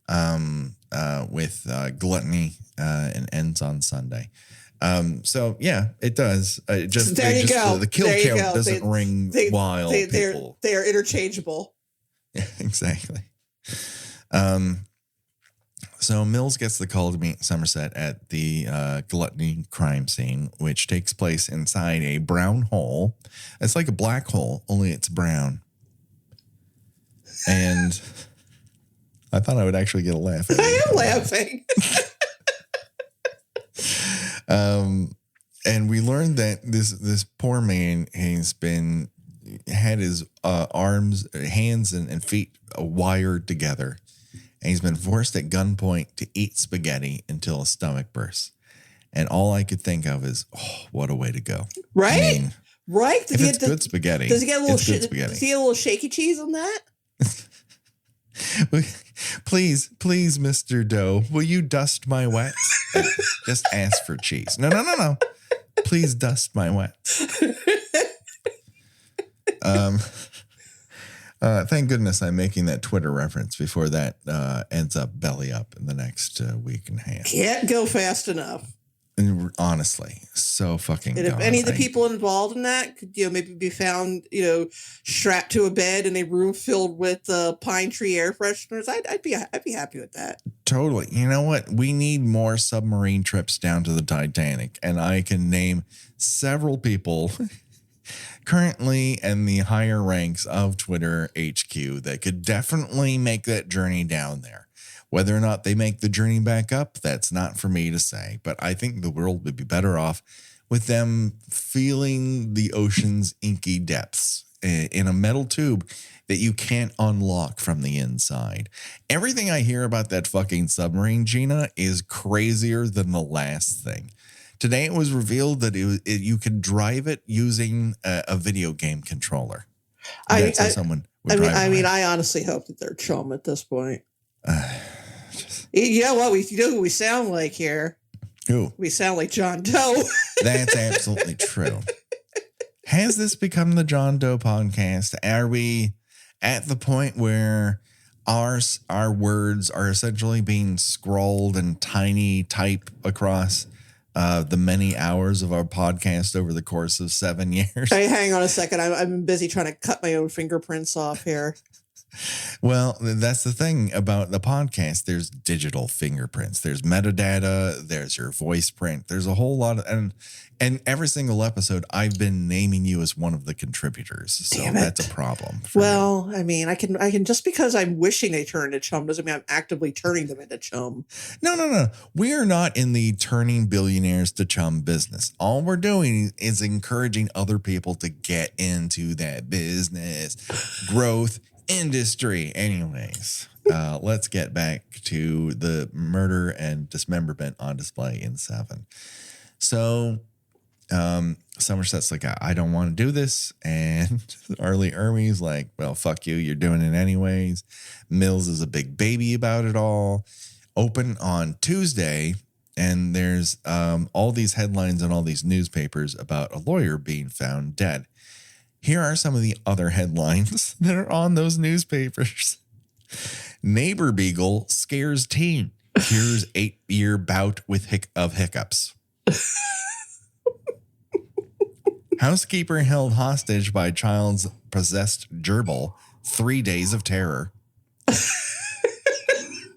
with gluttony, and ends on Sunday. So yeah, it does. The kill count doesn't ring wild. They are interchangeable. Yeah, exactly. So Mills gets the call to meet Somerset at the gluttony crime scene, which takes place inside a brown hole. It's like a black hole, only it's brown. And I thought I would actually get a laugh. I am laughing. And we learned that this poor man had his arms, hands, and feet wired together, and he's been forced at gunpoint to eat spaghetti until his stomach bursts. And all I could think of is, what a way to go! Right, I mean, right. If it's good spaghetti, does he get a little does he get a little shaky cheese on that? Please, Mr. Doe, will you dust my wets? Just ask for cheese. No. Please dust my wets. Thank goodness I'm making that Twitter reference before that ends up belly up in the next week and a half. Can't go fast enough. And honestly, so fucking. And if any of the people involved in that could, maybe be found, strapped to a bed in a room filled with pine tree air fresheners, I'd be happy with that. Totally. You know what? We need more submarine trips down to the Titanic, and I can name several people currently in the higher ranks of Twitter HQ that could definitely make that journey down there. Whether or not they make the journey back up, that's not for me to say. But I think the world would be better off with them feeling the ocean's inky depths in a metal tube that you can't unlock from the inside. Everything I hear about that fucking submarine, Gina, is crazier than the last thing. Today it was revealed that you can drive it using a video game controller. I honestly hope that they're chum at this point. You know what? You know who we sound like here? Who? We sound like John Doe. That's absolutely true. Has this become the John Doe podcast? Are we at the point where our words are essentially being scrawled in tiny type across the many hours of our podcast over the course of 7 years? Hey, hang on a second. I'm busy trying to cut my own fingerprints off here. Well, that's the thing about the podcast. There's digital fingerprints. There's metadata. There's your voice print. There's a whole lot of, and every single episode, I've been naming you as one of the contributors. So that's a problem. Well, you. I mean, I can just because I'm wishing they turn into chum doesn't mean I'm actively turning them into chum. No. We are not in the turning billionaires to chum business. All we're doing is encouraging other people to get into that business growth industry. Anyways, let's get back to the murder and dismemberment on display in 7. So Somerset's like, I don't want to do this, and Ermey's like, well, fuck you, you're doing it anyways. Mills is a big baby about it all. Open on Tuesday, and there's all these headlines in all these newspapers about a lawyer being found dead. Here are some of the other headlines that are on those newspapers. Neighbor Beagle scares teen. Here's 8-year bout with hiccups. Housekeeper held hostage by child's possessed gerbil. 3 days of terror.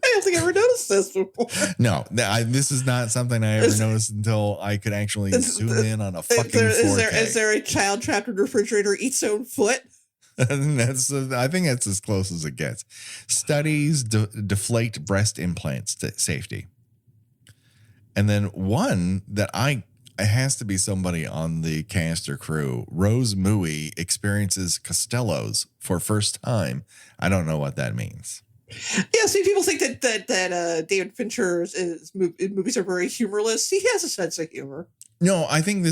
I don't think I ever noticed this before. No, this is not something I ever noticed until I could actually zoom in on a fucking 4K. Is there a child trapped in a refrigerator eats own foot? I think that's as close as it gets. Studies deflate breast implants to safety. And then one that it has to be somebody on the cast or crew. Rose Mui experiences Costello's for first time. I don't know what that means. Yeah, see, people think that David Fincher's movies are very humorless. He has a sense of humor. No, I think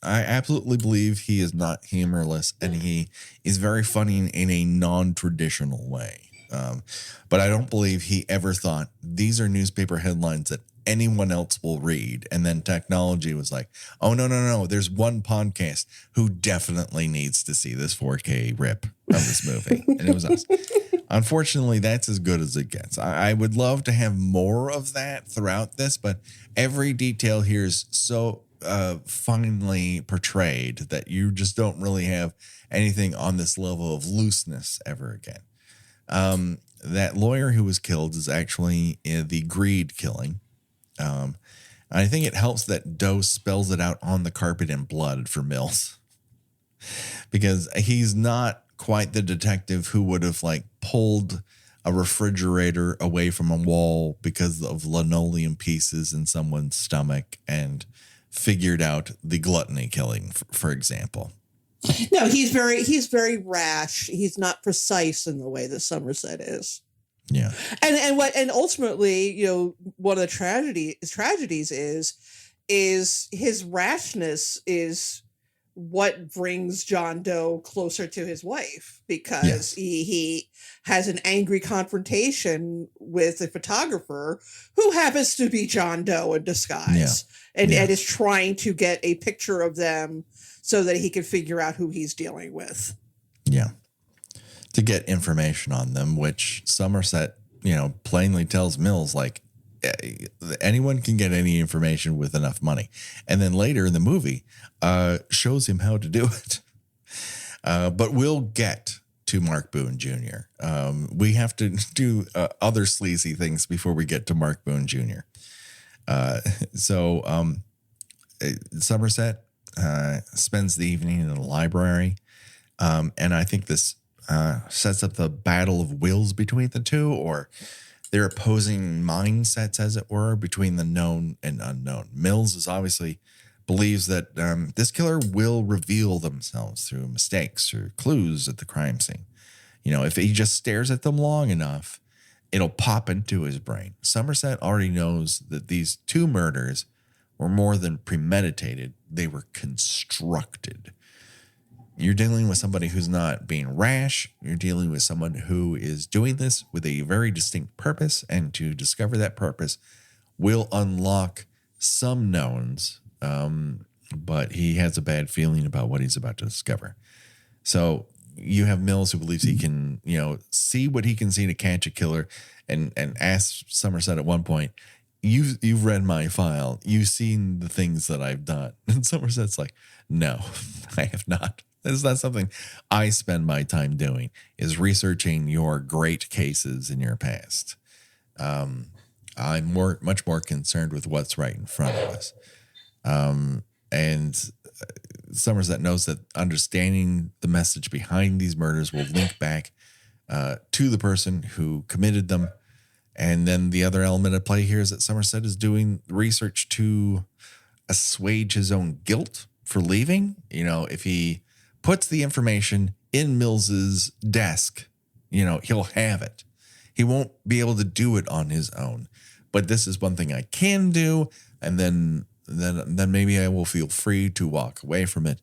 I absolutely believe he is not humorless, and he is very funny in a non-traditional way. But I don't believe he ever thought these are newspaper headlines that anyone else will read. And then technology was like, oh, no. There's one podcast who definitely needs to see this 4K rip of this movie. And it was us. Unfortunately, that's as good as it gets. I would love to have more of that throughout this, but every detail here is so finely portrayed that you just don't really have anything on this level of looseness ever again. That lawyer who was killed is actually the greed killing. I think it helps that Doe spells it out on the carpet in blood for Mills, because he's not quite the detective who would have pulled a refrigerator away from a wall because of linoleum pieces in someone's stomach and figured out the gluttony killing, for example. No, he's very rash. He's not precise in the way that Somerset is. Yeah. And ultimately, one of the tragedies is his rashness is what brings John Doe closer to his wife, because he has an angry confrontation with a photographer who happens to be John Doe in disguise, and is trying to get a picture of them so that he can figure out who he's dealing with. Yeah. To get information on them, which Somerset, plainly tells Mills, anyone can get any information with enough money. And then later in the movie, shows him how to do it. But we'll get to Mark Boone Jr. We have to do other sleazy things before we get to Mark Boone Jr. Somerset spends the evening in the library. And I think this sets up the battle of wills between the two, or their opposing mindsets, as it were, between the known and unknown. Mills believes that this killer will reveal themselves through mistakes or clues at the crime scene. If he just stares at them long enough, it'll pop into his brain. Somerset already knows that these two murders were more than premeditated. They were constructed. You're dealing with somebody who's not being rash. You're dealing with someone who is doing this with a very distinct purpose, and to discover that purpose will unlock some knowns but he has a bad feeling about what he's about to discover. So you have Mills who believes he can, see what he can see to catch a killer, and asks Somerset at one point, you've read my file. You've seen the things that I've done. And Somerset's like, no, I have not. It's not something I spend my time doing, is researching your great cases in your past. I'm much more concerned with what's right in front of us. And Somerset knows that understanding the message behind these murders will link back to the person who committed them. And then the other element at play here is that Somerset is doing research to assuage his own guilt for leaving. If he puts the information in Mills's desk, he'll have it. He won't be able to do it on his own. But this is one thing I can do, and then maybe I will feel free to walk away from it.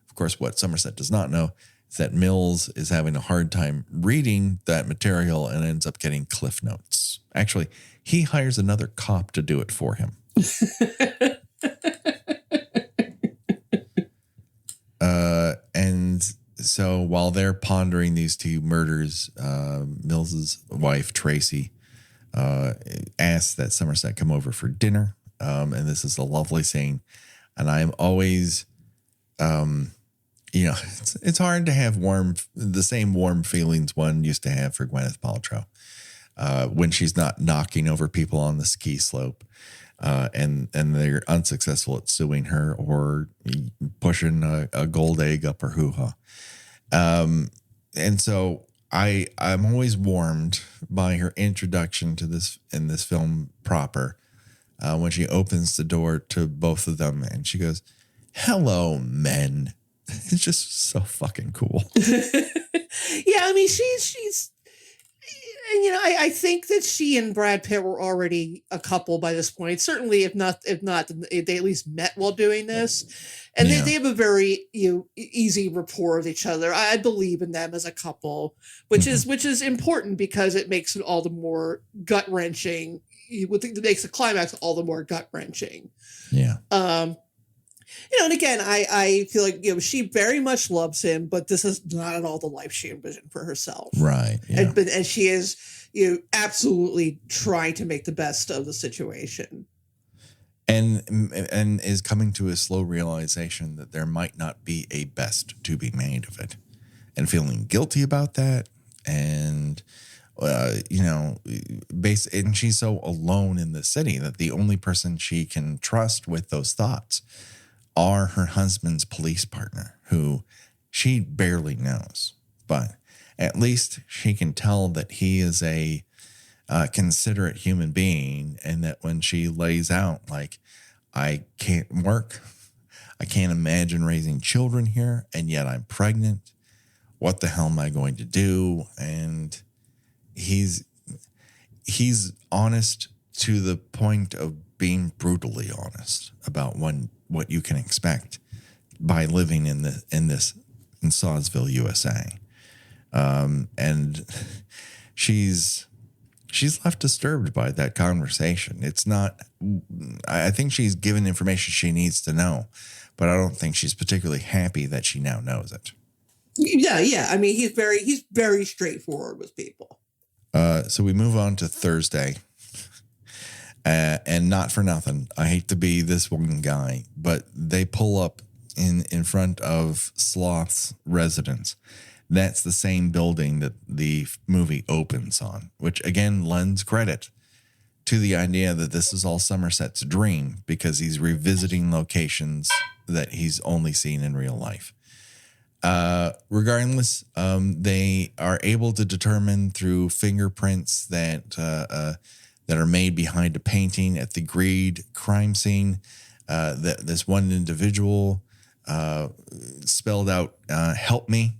Of course, what Somerset does not know is that Mills is having a hard time reading that material and ends up getting cliff notes. Actually, he hires another cop to do it for him. And so while they're pondering these two murders, Mills's wife, Tracy, asks that Somerset come over for dinner. And this is a lovely scene. And I'm always, it's hard to have the same warm feelings one used to have for Gwyneth Paltrow when she's not knocking over people on the ski slope. And they're unsuccessful at suing her or pushing a gold egg up her hoo-ha. And so I'm always warmed by her introduction to this in this film proper, when she opens the door to both of them and she goes, "Hello, men." It's just so fucking cool. Yeah, I mean, she's I think that she and Brad Pitt were already a couple by this point. Certainly, if not, they at least met while doing this, and they have a very easy rapport with each other. I believe in them as a couple, which is important because it makes it all the more gut wrenching. It makes the climax all the more gut wrenching. Yeah. And again, I feel like she very much loves him, but this is not at all the life she envisioned for herself. Right. Yeah. And she is absolutely trying to make the best of the situation. And is coming to a slow realization that there might not be a best to be made of it, and feeling guilty about that. And and she's so alone in the city that the only person she can trust with those thoughts are her husband's police partner, who she barely knows, but at least she can tell that he is a considerate human being, and that when she lays out, like, I can't work, I can't imagine raising children here, and yet I'm pregnant. What the hell am I going to do? And he's honest to the point of being brutally honest about what you can expect by living in Sawsville, USA. And she's left disturbed by that conversation. It's not, I think she's given information she needs to know, but I don't think she's particularly happy that she now knows it. Yeah. I mean, he's very straightforward with people. So we move on to Thursday. And not for nothing, I hate to be this one guy, but they pull up in front of Sloth's residence. That's the same building that the movie opens on, which again lends credit to the idea that this is all Somerset's dream, because he's revisiting locations that he's only seen in real life. Regardless, they are able to determine through fingerprints that are made behind a painting at the Greed crime scene that this one individual spelled out "help me"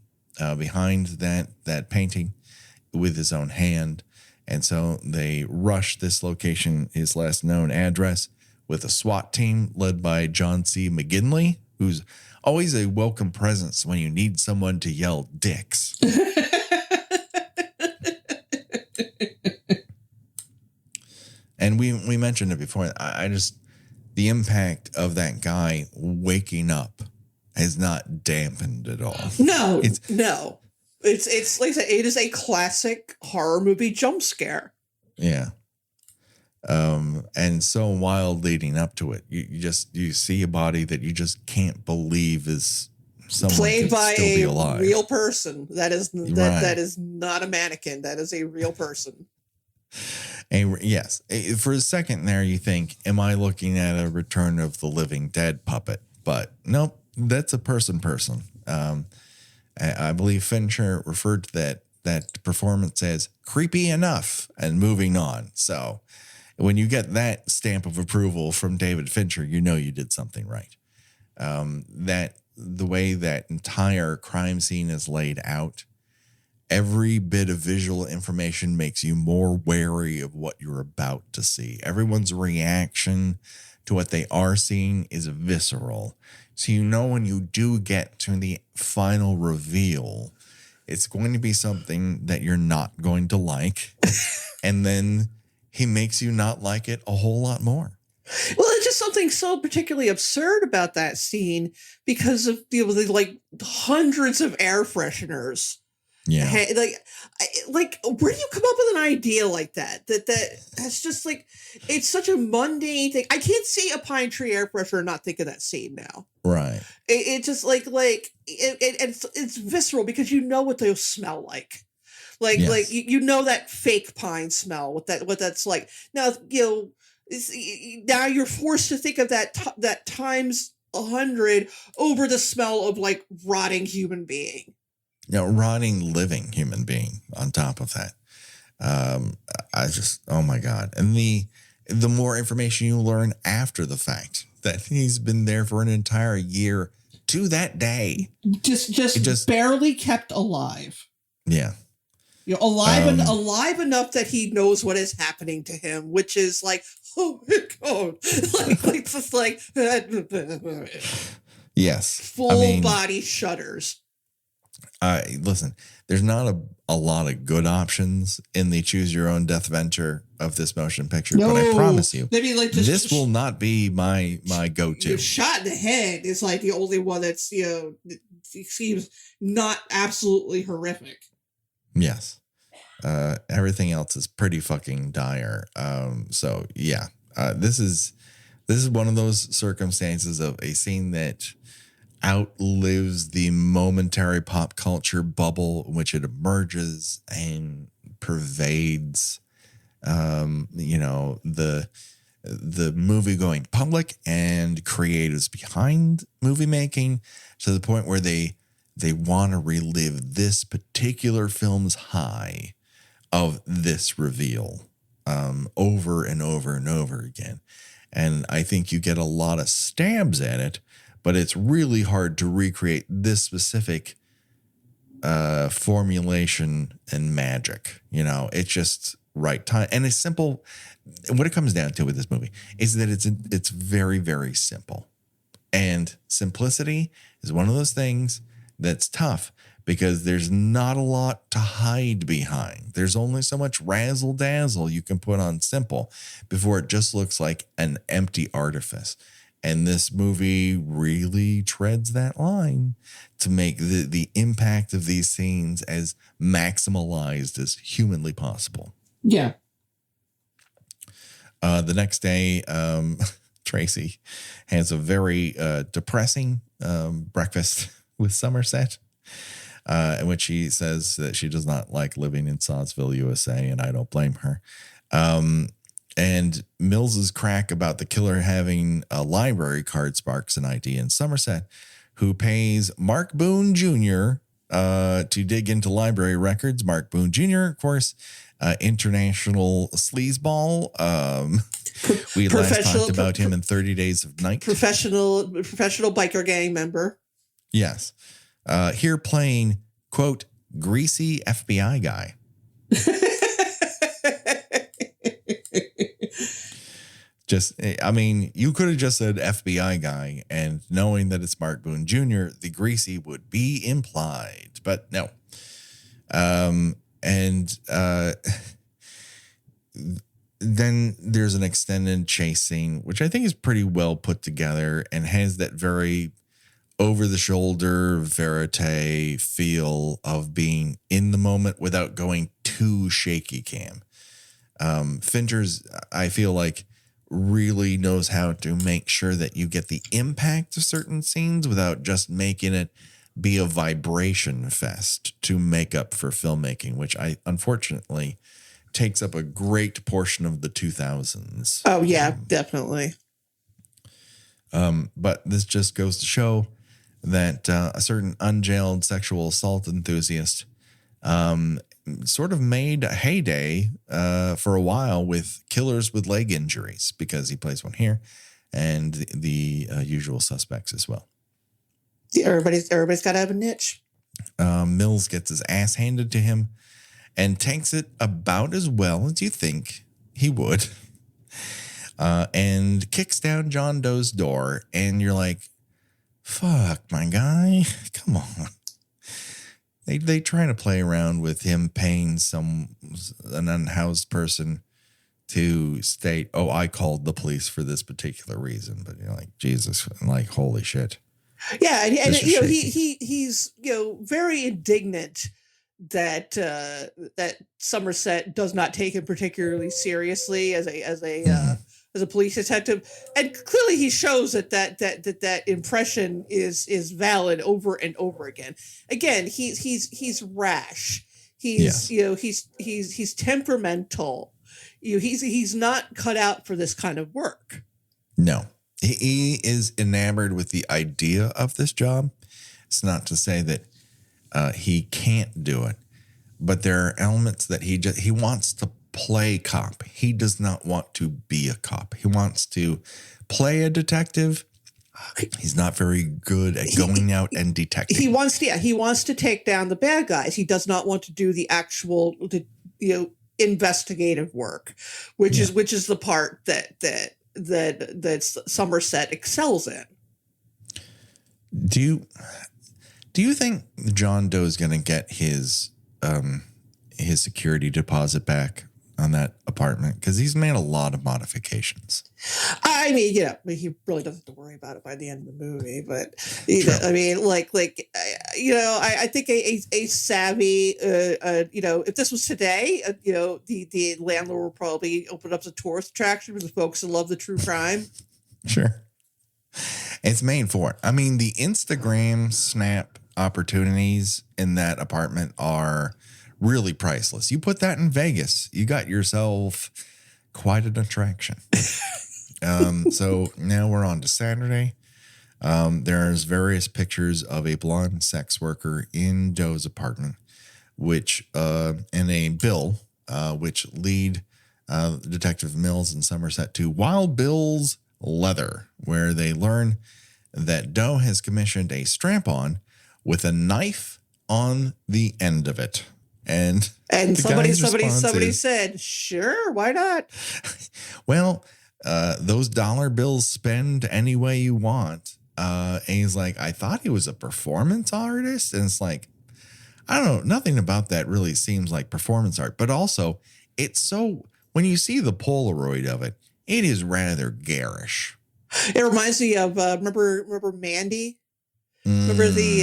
behind that painting with his own hand. And so they rush this location, his last known address, with a SWAT team led by John C. McGinley, who's always a welcome presence when you need someone to yell dicks. And we mentioned it before. the impact of that guy waking up has not dampened at all. No. It's like I said, it is a classic horror movie jump scare. Yeah. And so wild leading up to it. You see a body that you just can't believe is someone played by a real person. That is not a mannequin. That is a real person. And yes, for a second there, you think, am I looking at a Return of the Living Dead puppet? But nope, that's a person. I believe Fincher referred to that performance as creepy enough and moving on. So when you get that stamp of approval from David Fincher, you know you did something right. That the way that entire crime scene is laid out, every bit of visual information makes you more wary of what you're about to see. Everyone's reaction to what they are seeing is visceral. So you know when you do get to the final reveal, it's going to be something that you're not going to like. And then he makes you not like it a whole lot more. Well, it's just something so particularly absurd about that scene because of the hundreds of air fresheners. Yeah. Like where do you come up with an idea like that? That's just like, it's such a mundane thing. I can't see a pine tree air freshener and not think of that scene now. Right. It just it's visceral because you know what they'll smell like. Like you know that fake pine smell, what that's like. Now, now you're forced to think of that times 100 over the smell of like rotting human being. Rotting living human being on top of that. I just, oh my God. And the more information you learn after the fact that he's been there for an entire year to that day. Just barely kept alive. Yeah. Alive enough that he knows what is happening to him, which is like, oh my God. like just like yes. Full body shudders. Listen, there's not a lot of good options in the Choose Your Own Deathventure of this motion picture, but I promise you, this will not be my go-to. Shot in the head is like the only one that's, seems not absolutely horrific. Yes. Everything else is pretty fucking dire. So yeah, this is one of those circumstances of a scene that outlives the momentary pop culture bubble in which it emerges and pervades, the movie going public and creatives behind movie making to the point where they want to relive this particular film's high of this reveal over and over and over again. And I think you get a lot of stabs at it, but it's really hard to recreate this specific formulation and magic. It's just right time. And it's simple. What it comes down to with this movie is that it's very, very simple. And simplicity is one of those things that's tough because there's not a lot to hide behind. There's only so much razzle dazzle you can put on simple before it just looks like an empty artifice. And this movie really treads that line to make the impact of these scenes as maximalized as humanly possible. Yeah. The next day, Tracy has a very depressing breakfast with Somerset, in which she says that she does not like living in Sawsville, USA, and I don't blame her. And Mills's crack about the killer having a library card sparks an idea in Somerset, who pays Mark Boone Jr. To dig into library records. Mark Boone Jr., of course, international sleazeball. We last talked about him in 30 Days of Night. Professional biker gang member. Yes. Here playing, quote, greasy FBI guy. You could have just said FBI guy, and knowing that it's Mark Boone Jr., the greasy would be implied, but no. then there's an extended chase scene, which I think is pretty well put together and has that very over the shoulder verite feel of being in the moment without going too shaky cam. Fincher's, I feel like, really knows how to make sure that you get the impact of certain scenes without just making it be a vibration fest to make up for filmmaking, which I unfortunately takes up a great portion of the 2000s. Oh yeah, definitely. But this just goes to show that a certain unjailed sexual assault enthusiast sort of made a heyday for a while with Killers with Leg Injuries, because he plays one here, and the Usual Suspects as well. Yeah, everybody's got to have a niche. Mills gets his ass handed to him and takes it about as well as you think he would, and kicks down John Doe's door, and you're like, fuck, my guy, come on. They try to play around with him paying an unhoused person to state, oh, I called the police for this particular reason. But you're like, Jesus, like, holy shit. Yeah, and he's very indignant that that Somerset does not take him particularly seriously as a police detective, and clearly he shows that impression is valid over and over again. Again, he's rash. He's he's temperamental. He's not cut out for this kind of work. No, he is enamored with the idea of this job. It's not to say that he can't do it, but there are elements that he wants to play cop. He does not want to be a cop. He wants to play a detective. He's not very good at going out and detecting. He wants to take down the bad guys. He does not want to do the actual investigative work, which is the part that Somerset excels in. Do you think John Doe is going to get his security deposit back on that apartment? Because he's made a lot of modifications. I mean, he really doesn't have to worry about it by the end of the movie. But I mean, I think a savvy, if this was today, the landlord would probably open up a tourist attraction for the folks who love the true crime. Sure, it's made for it. I mean, the Instagram snap opportunities in that apartment are really priceless. You put that in Vegas, you got yourself quite an attraction. So now we're on to Saturday. There's various pictures of a blonde sex worker in Doe's apartment, which and a bill which lead Detective Mills and Somerset to Wild Bill's Leather, where they learn that Doe has commissioned a strap-on with a knife on the end of it. And somebody said, sure, why not? Well, those dollar bills spend any way you want. And he's like, I thought he was a performance artist. And it's like, I don't know, nothing about that really seems like performance art. But also, when you see the Polaroid of it, it is rather garish. It reminds me of, remember Mandy? Remember the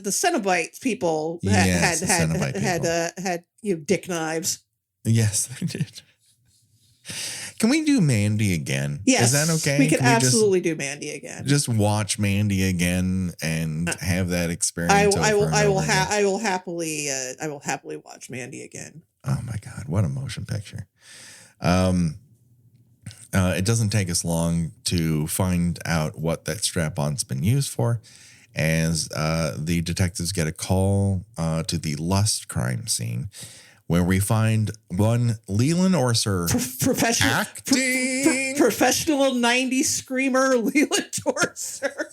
Cenobite people had dick knives. Yes, they did. Can we do Mandy again? Yes, is that okay? We can absolutely do Mandy again. Just watch Mandy again and have that experience. I will happily watch Mandy again. Oh my God, what a motion picture! It doesn't take us long to find out what that strap-on's been used for, as the detectives get a call to the Lust crime scene, where we find one Leland Orser acting. Professional 90s screamer Leland Orser.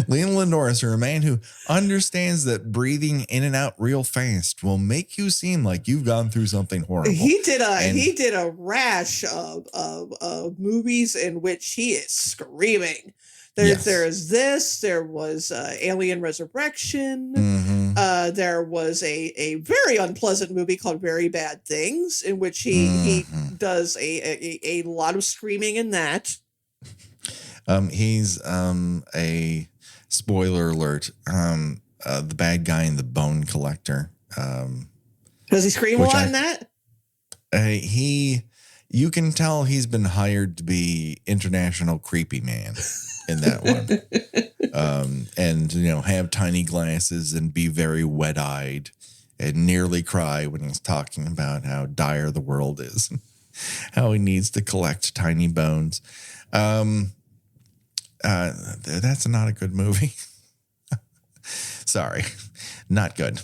Leland Orser, a man who understands that breathing in and out real fast will make you seem like you've gone through something horrible. He did a rash of movies in which he is screaming. There was Alien Resurrection. Mm-hmm. There was a very unpleasant movie called Very Bad Things, in which he does a lot of screaming in that. He's a spoiler alert. The bad guy in The Bone Collector. Does he scream a lot in that? You can tell he's been hired to be international creepy man in that one. And, have tiny glasses and be very wet-eyed and nearly cry when he's talking about how dire the world is, how he needs to collect tiny bones. That's not a good movie. Sorry, not good.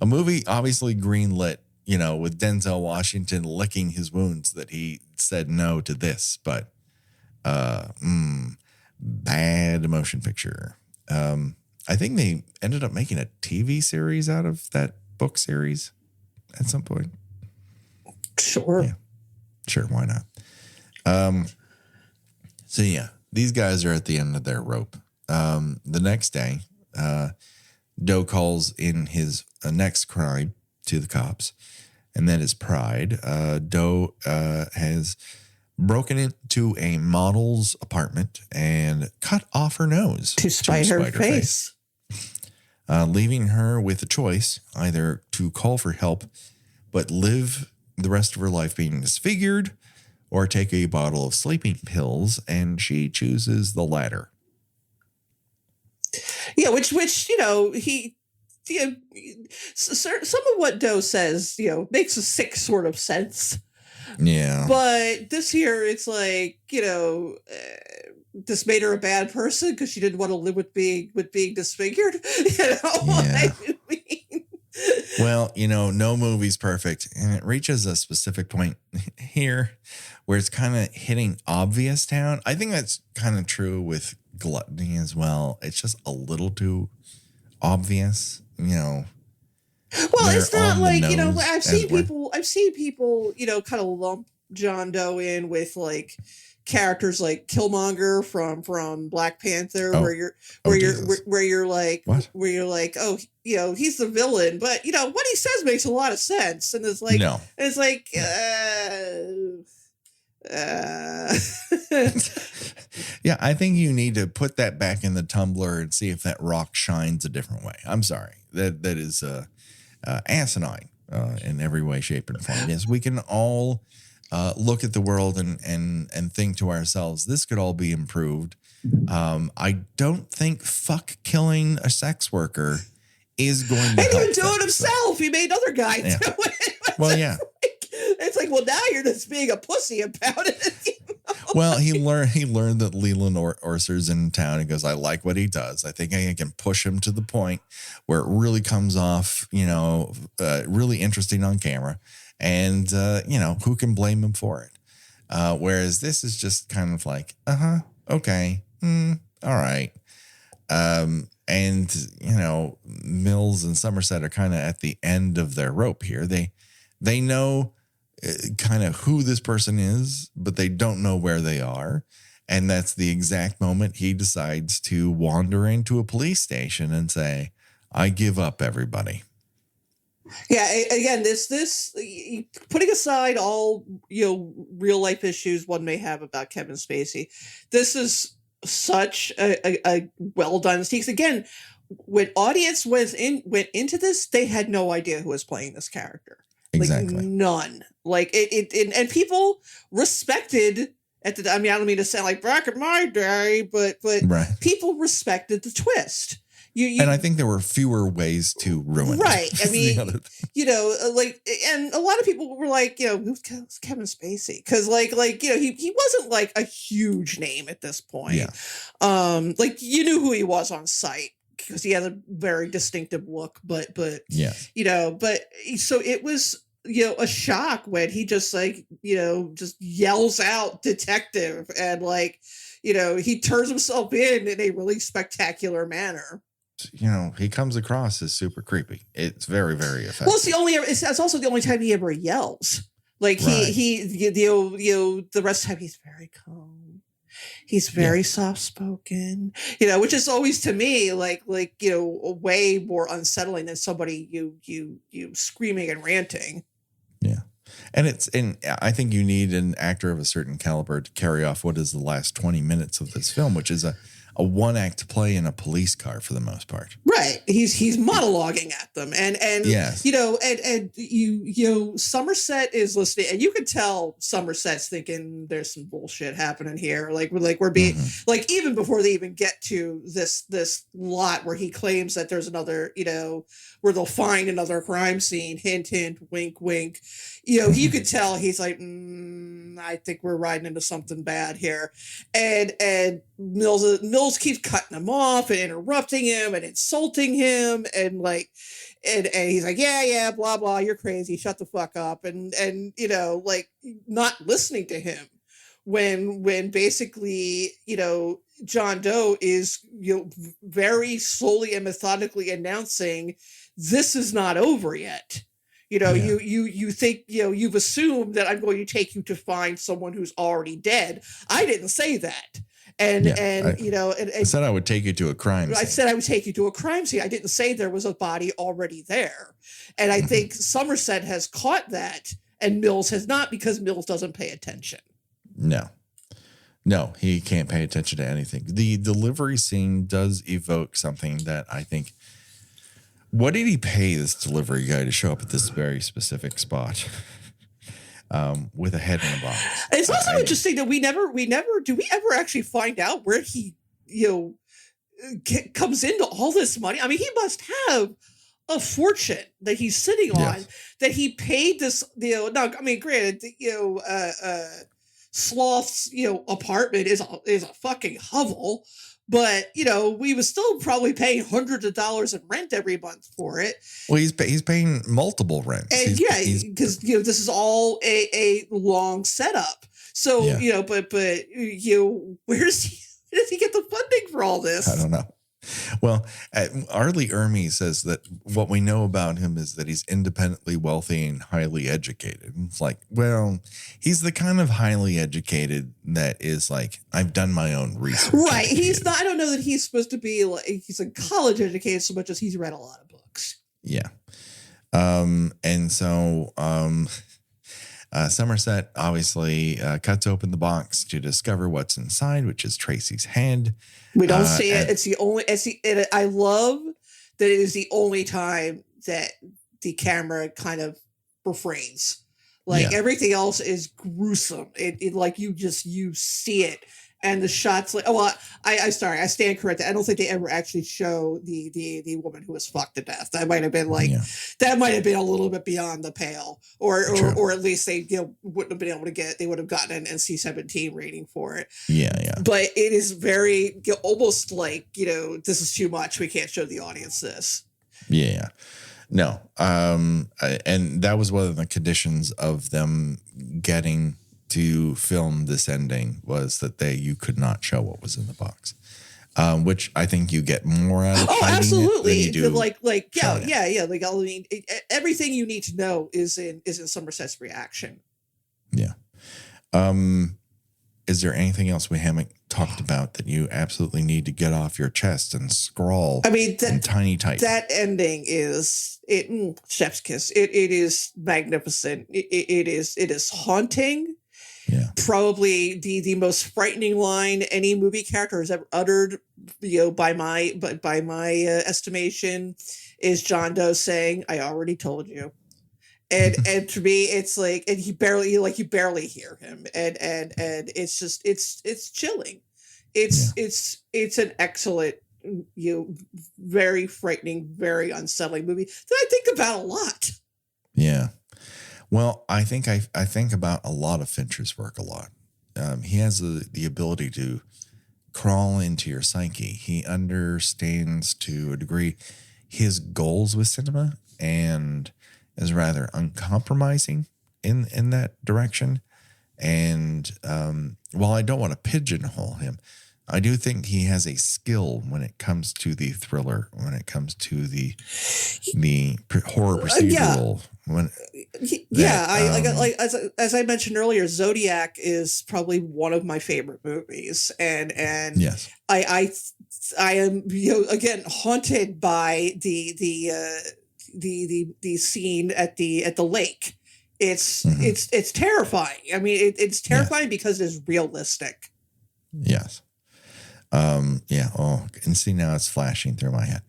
A movie obviously greenlit, with Denzel Washington licking his wounds that he said no to this, but bad motion picture. I think they ended up making a TV series out of that book series at some point. Sure. Yeah. Sure, why not? So yeah, these guys are at the end of their rope. The next day, Doe calls in his next crime to the cops, and that is pride. Doe has broken into a model's apartment and cut off her nose to spite her face. Leaving her with a choice, either to call for help but live the rest of her life being disfigured, or take a bottle of sleeping pills, and she chooses the latter. Yeah, which he some of what Doe says, makes a sick sort of sense. Yeah. But this here, it's like, this made her a bad person because she didn't want to live with being disfigured. Yeah. I mean? Well, no movie's perfect, and it reaches a specific point here where it's kind of hitting obvious town. I think that's kind of true with gluttony as well. It's just a little too obvious, Well, it's not like, I've seen people, kind of lump John Doe in with like characters like Killmonger from Black Panther, where you're like, oh, he's the villain, but what he says makes a lot of sense, and it's like, Yeah, I think you need to put that back in the tumbler and see if that rock shines a different way. I'm sorry, that is asinine in every way, shape, and form. Yes, we can all look at the world and think to ourselves, this could all be improved. I don't think killing a sex worker is going to help. He didn't do it himself. He made other guys do it. Well, yeah. It's like, well, now you're just being a pussy about it. Well, he learned that Leland Orser's in town. He goes, I like what he does. I think I can push him to the point where it really comes off, really interesting on camera. And, who can blame him for it? Whereas this is just kind of like, okay, all right. And, Mills and Somerset are kind of at the end of their rope here. They know kind of who this person is, but they don't know where they are. And that's the exact moment he decides to wander into a police station and say, I give up, everybody. Yeah, again, this putting aside all, real life issues one may have about Kevin Spacey, this is such a well done sneaks. Again, when audience went into this, they had no idea who was playing this character. Exactly. Like, none. Like it and people respected at the. I mean, I don't mean to sound like back in my day, but right. People respected the twist. And I think there were fewer ways to ruin it. Right. I mean, and a lot of people were like, who's Kevin Spacey? Because he wasn't like a huge name at this point. Yeah. You knew who he was on sight because he had a very distinctive look, but yeah, so it was, a shock when he just just yells out detective and he turns himself in a really spectacular manner. He comes across as super creepy. It's very, very effective. Well, it's also the only time he ever yells. Like right. The rest of the time he's very calm. He's very soft spoken, which is always to me like way more unsettling than somebody you screaming and ranting. Yeah. And I think you need an actor of a certain caliber to carry off what is the last 20 minutes of this film, which is a one-act play in a police car for the most part. Right. He's monologuing at them. And yes. Somerset is listening, and you can tell Somerset's thinking there's some bullshit happening here. We're being even before they even get to this lot where he claims that there's another, where they'll find another crime scene, hint, hint, wink, wink. You could tell he's like, I think we're riding into something bad here. And Mills keeps cutting him off and interrupting him and insulting him and he's like, yeah, blah, blah, you're crazy, shut the fuck up. And not listening to him when basically, John Doe is, very slowly and methodically announcing this is not over yet. You think, you've assumed that I'm going to take you to find someone who's already dead. I didn't say that. I said I would take you to a crime scene. I said I would take you to a crime scene. I didn't say there was a body already there. And I think Somerset has caught that and Mills has not, because Mills doesn't pay attention. No, he can't pay attention to anything. The delivery scene does evoke something that I think. What did he pay this delivery guy to show up at this very specific spot with a head in a box? It's also interesting that we never do we ever actually find out where he comes into all this money. I mean, he must have a fortune that he's sitting on that he paid this. Now, I mean, granted, Sloth's apartment is a fucking hovel. But, we was still probably paying hundreds of dollars in rent every month for it. Well, he's paying multiple rents. And because, this is all a long setup. So, but where does he get the funding for all this? I don't know. Well, Ermey says that what we know about him is that he's independently wealthy and highly educated. It's like, well, he's the kind of highly educated that is like, I've done my own research. Right. He's not, I don't know that he's supposed to be like, he's a college educated so much as he's read a lot of books. Yeah. And so, Somerset obviously cuts open the box to discover what's inside, which is Tracy's head. We don't see it. It's the only. I love that it is the only time that the camera kind of refrains. Everything else is gruesome. It like you see it, and the shots like. Oh, well, I sorry, I stand corrected. I don't think they ever actually show the woman who was fucked to death. That might have been that might have been a little bit beyond the pale, or at least they wouldn't have been able to get. They would have gotten an SE7EN rating for it. Yeah. But it is very almost like this is too much. We can't show the audience this. Yeah. No. And that was one of the conditions of them getting to film this ending was that you could not show what was in the box, which I think you get more out of. Oh, absolutely! Than you do yeah. Like I mean, everything you need to know is in Somerset's reaction. Yeah. Is there anything else we haven't talked about that you absolutely need to get off your chest and scrawl? I mean, in tiny type. That ending is chef's kiss. It is magnificent. It is haunting. Yeah. Probably the most frightening line any movie character has ever uttered, by my estimation, is John Doe saying, "I already told you." And to me, it's like, and you barely hear him, and it's just it's chilling. It's an excellent, very frightening, very unsettling movie that I think about a lot. Yeah. Well, I think I think about a lot of Fincher's work a lot. He has the ability to crawl into your psyche. He understands to a degree his goals with cinema and is rather uncompromising in that direction. And while I don't want to pigeonhole him, I do think he has a skill when it comes to the thriller, when it comes to the horror procedural. As I mentioned earlier, Zodiac is probably one of my favorite movies, and yes, I am again haunted by the scene at the lake. It's terrifying. I mean, it's terrifying because it's realistic. Yes. Yeah. Oh, and see, now it's flashing through my head.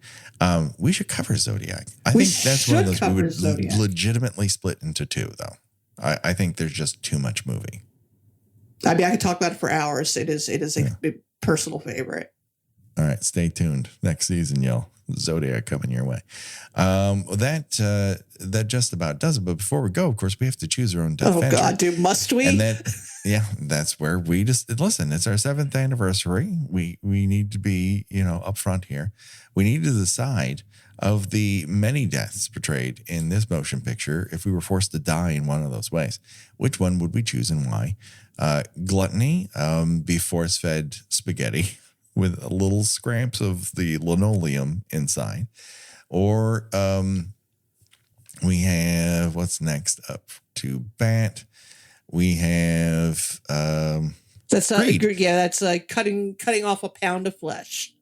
We should cover Zodiac. I think that's one of those we would legitimately split into two, though. I think there's just too much movie. I mean, I could talk about it for hours. It is a personal favorite. All right, stay tuned. Next season, Zodiac coming your way. That just about does it. But before we go, of course, we have to choose our own deathventure. Oh God, dude, must we? And that's where we just listen. It's our 7th anniversary. We need to be upfront here. We need to decide, of the many deaths portrayed in this motion picture, if we were forced to die in one of those ways, which one would we choose and why? Gluttony, be force-fed spaghetti with little scraps of the linoleum inside, or we have, what's next up to bat? We have that's like cutting off a pound of flesh,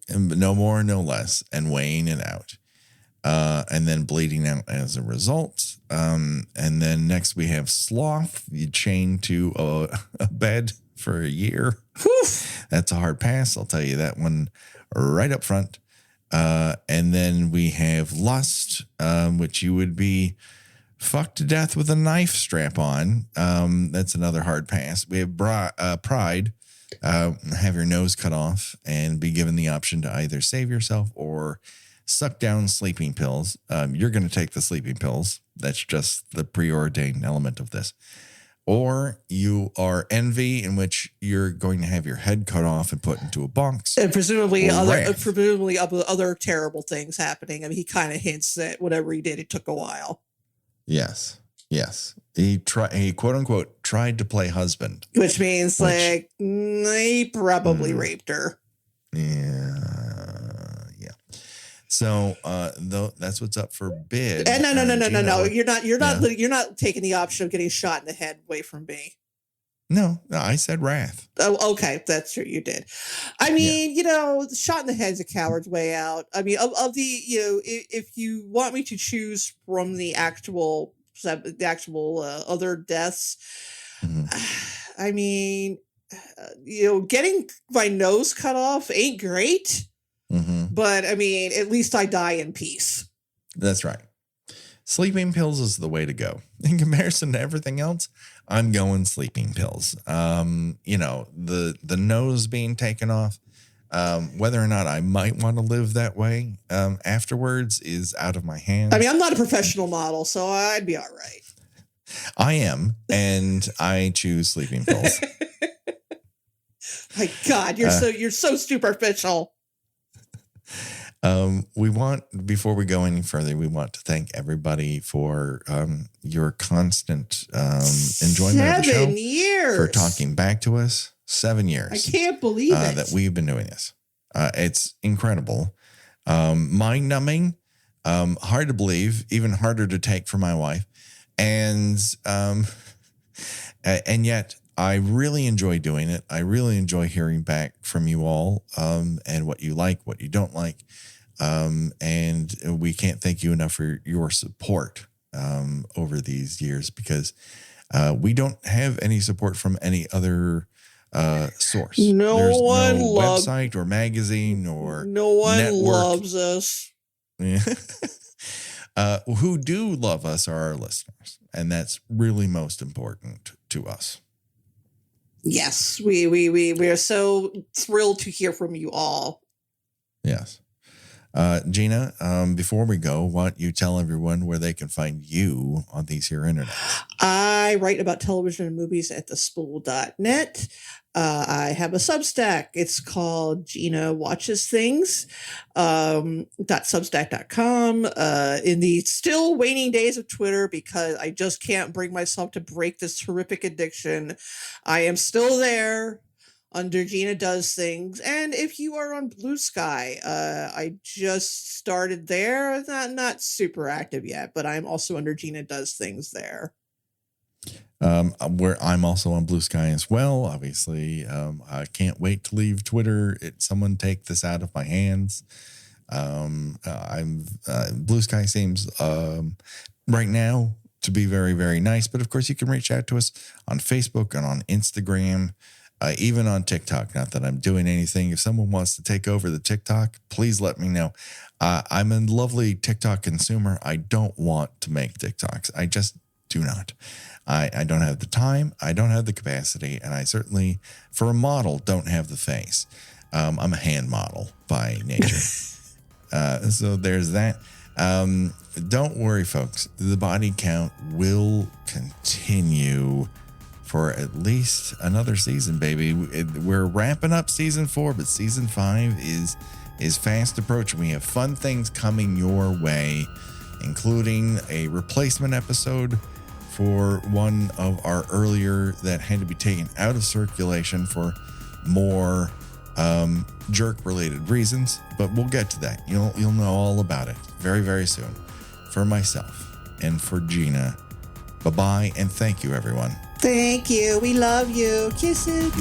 and no more, no less, and weighing it out, and then bleeding out as a result. And then next we have sloth. You chain to a bed for a year. Whew. That's a hard pass. I'll tell you that one right up front. And then we have lust, which you would be fucked to death with a knife strap on. That's another hard pass. We have pride, have your nose cut off and be given the option to either save yourself or suck down sleeping pills. You're going to take the sleeping pills. That's just the preordained element of this. Or you are envy, in which you're going to have your head cut off and put into a box. And presumably other terrible things happening. I mean, he kind of hints that whatever he did, it took a while. Yes. He quote unquote tried to play husband. Which means he probably raped her. Yeah. So that's what's up for bid. And no. You're not taking the option of getting shot in the head away from me. No, I said wrath. Oh, okay. That's true. You did. I mean, shot in the head is a coward's way out. I mean, of the, if you want me to choose from the actual other deaths, I mean, getting my nose cut off ain't great. But I mean, at least I die in peace. That's right. Sleeping pills is the way to go. In comparison to everything else, I'm going sleeping pills. The nose being taken off, whether or not I might want to live that way afterwards is out of my hands. I mean, I'm not a professional model, so I'd be all right. I am, and I choose sleeping pills. My God, you're so superficial. Before we go any further, we want to thank everybody for your constant enjoyment of the show. 7 years. For talking back to us. 7 years. I can't believe it. That we've been doing this. It's incredible. Mind-numbing. Hard to believe. Even harder to take for my wife. And yet I really enjoy doing it. I really enjoy hearing back from you all and what you like, what you don't like. And we can't thank you enough for your support over these years, because we don't have any support from any other source. There's no website or magazine or no one network. Loves us. Who do love us are our listeners, and that's really most important to us. Yes, we are so thrilled to hear from you all. Yes. Gina, before we go, why don't you tell everyone where they can find you on these here internet? I write about television and movies at thespool.net. I have a Substack. It's called Gina Watches Things, .substack.com. In the still waning days of Twitter, because I just can't bring myself to break this horrific addiction, I am still there. under Gina Does Things. And if you are on Blue Sky, I just started there. Not super active yet, but I'm also under Gina Does Things there. Where I'm also on Blue Sky as well. Obviously, I can't wait to leave Twitter. Someone take this out of my hands. Blue Sky seems right now to be very, very nice. But of course, you can reach out to us on Facebook and on Instagram, even on TikTok. Not that I'm doing anything. If someone wants to take over the TikTok, please let me know. I'm a lovely TikTok consumer. I don't want to make TikToks. I just do not. I don't have the time. I don't have the capacity. And I certainly, for a model, don't have the face. I'm a hand model by nature. So there's that. Don't worry, folks. The body count will continue for at least another season, baby. We're wrapping up season 4, but season 5 is fast approaching. We have fun things coming your way, including a replacement episode for one of our earlier that had to be taken out of circulation for more jerk-related reasons, but we'll get to that. You'll know all about it very, very soon. For myself and for Gina, bye-bye, and thank you, everyone. Thank you. We love you. Kisses.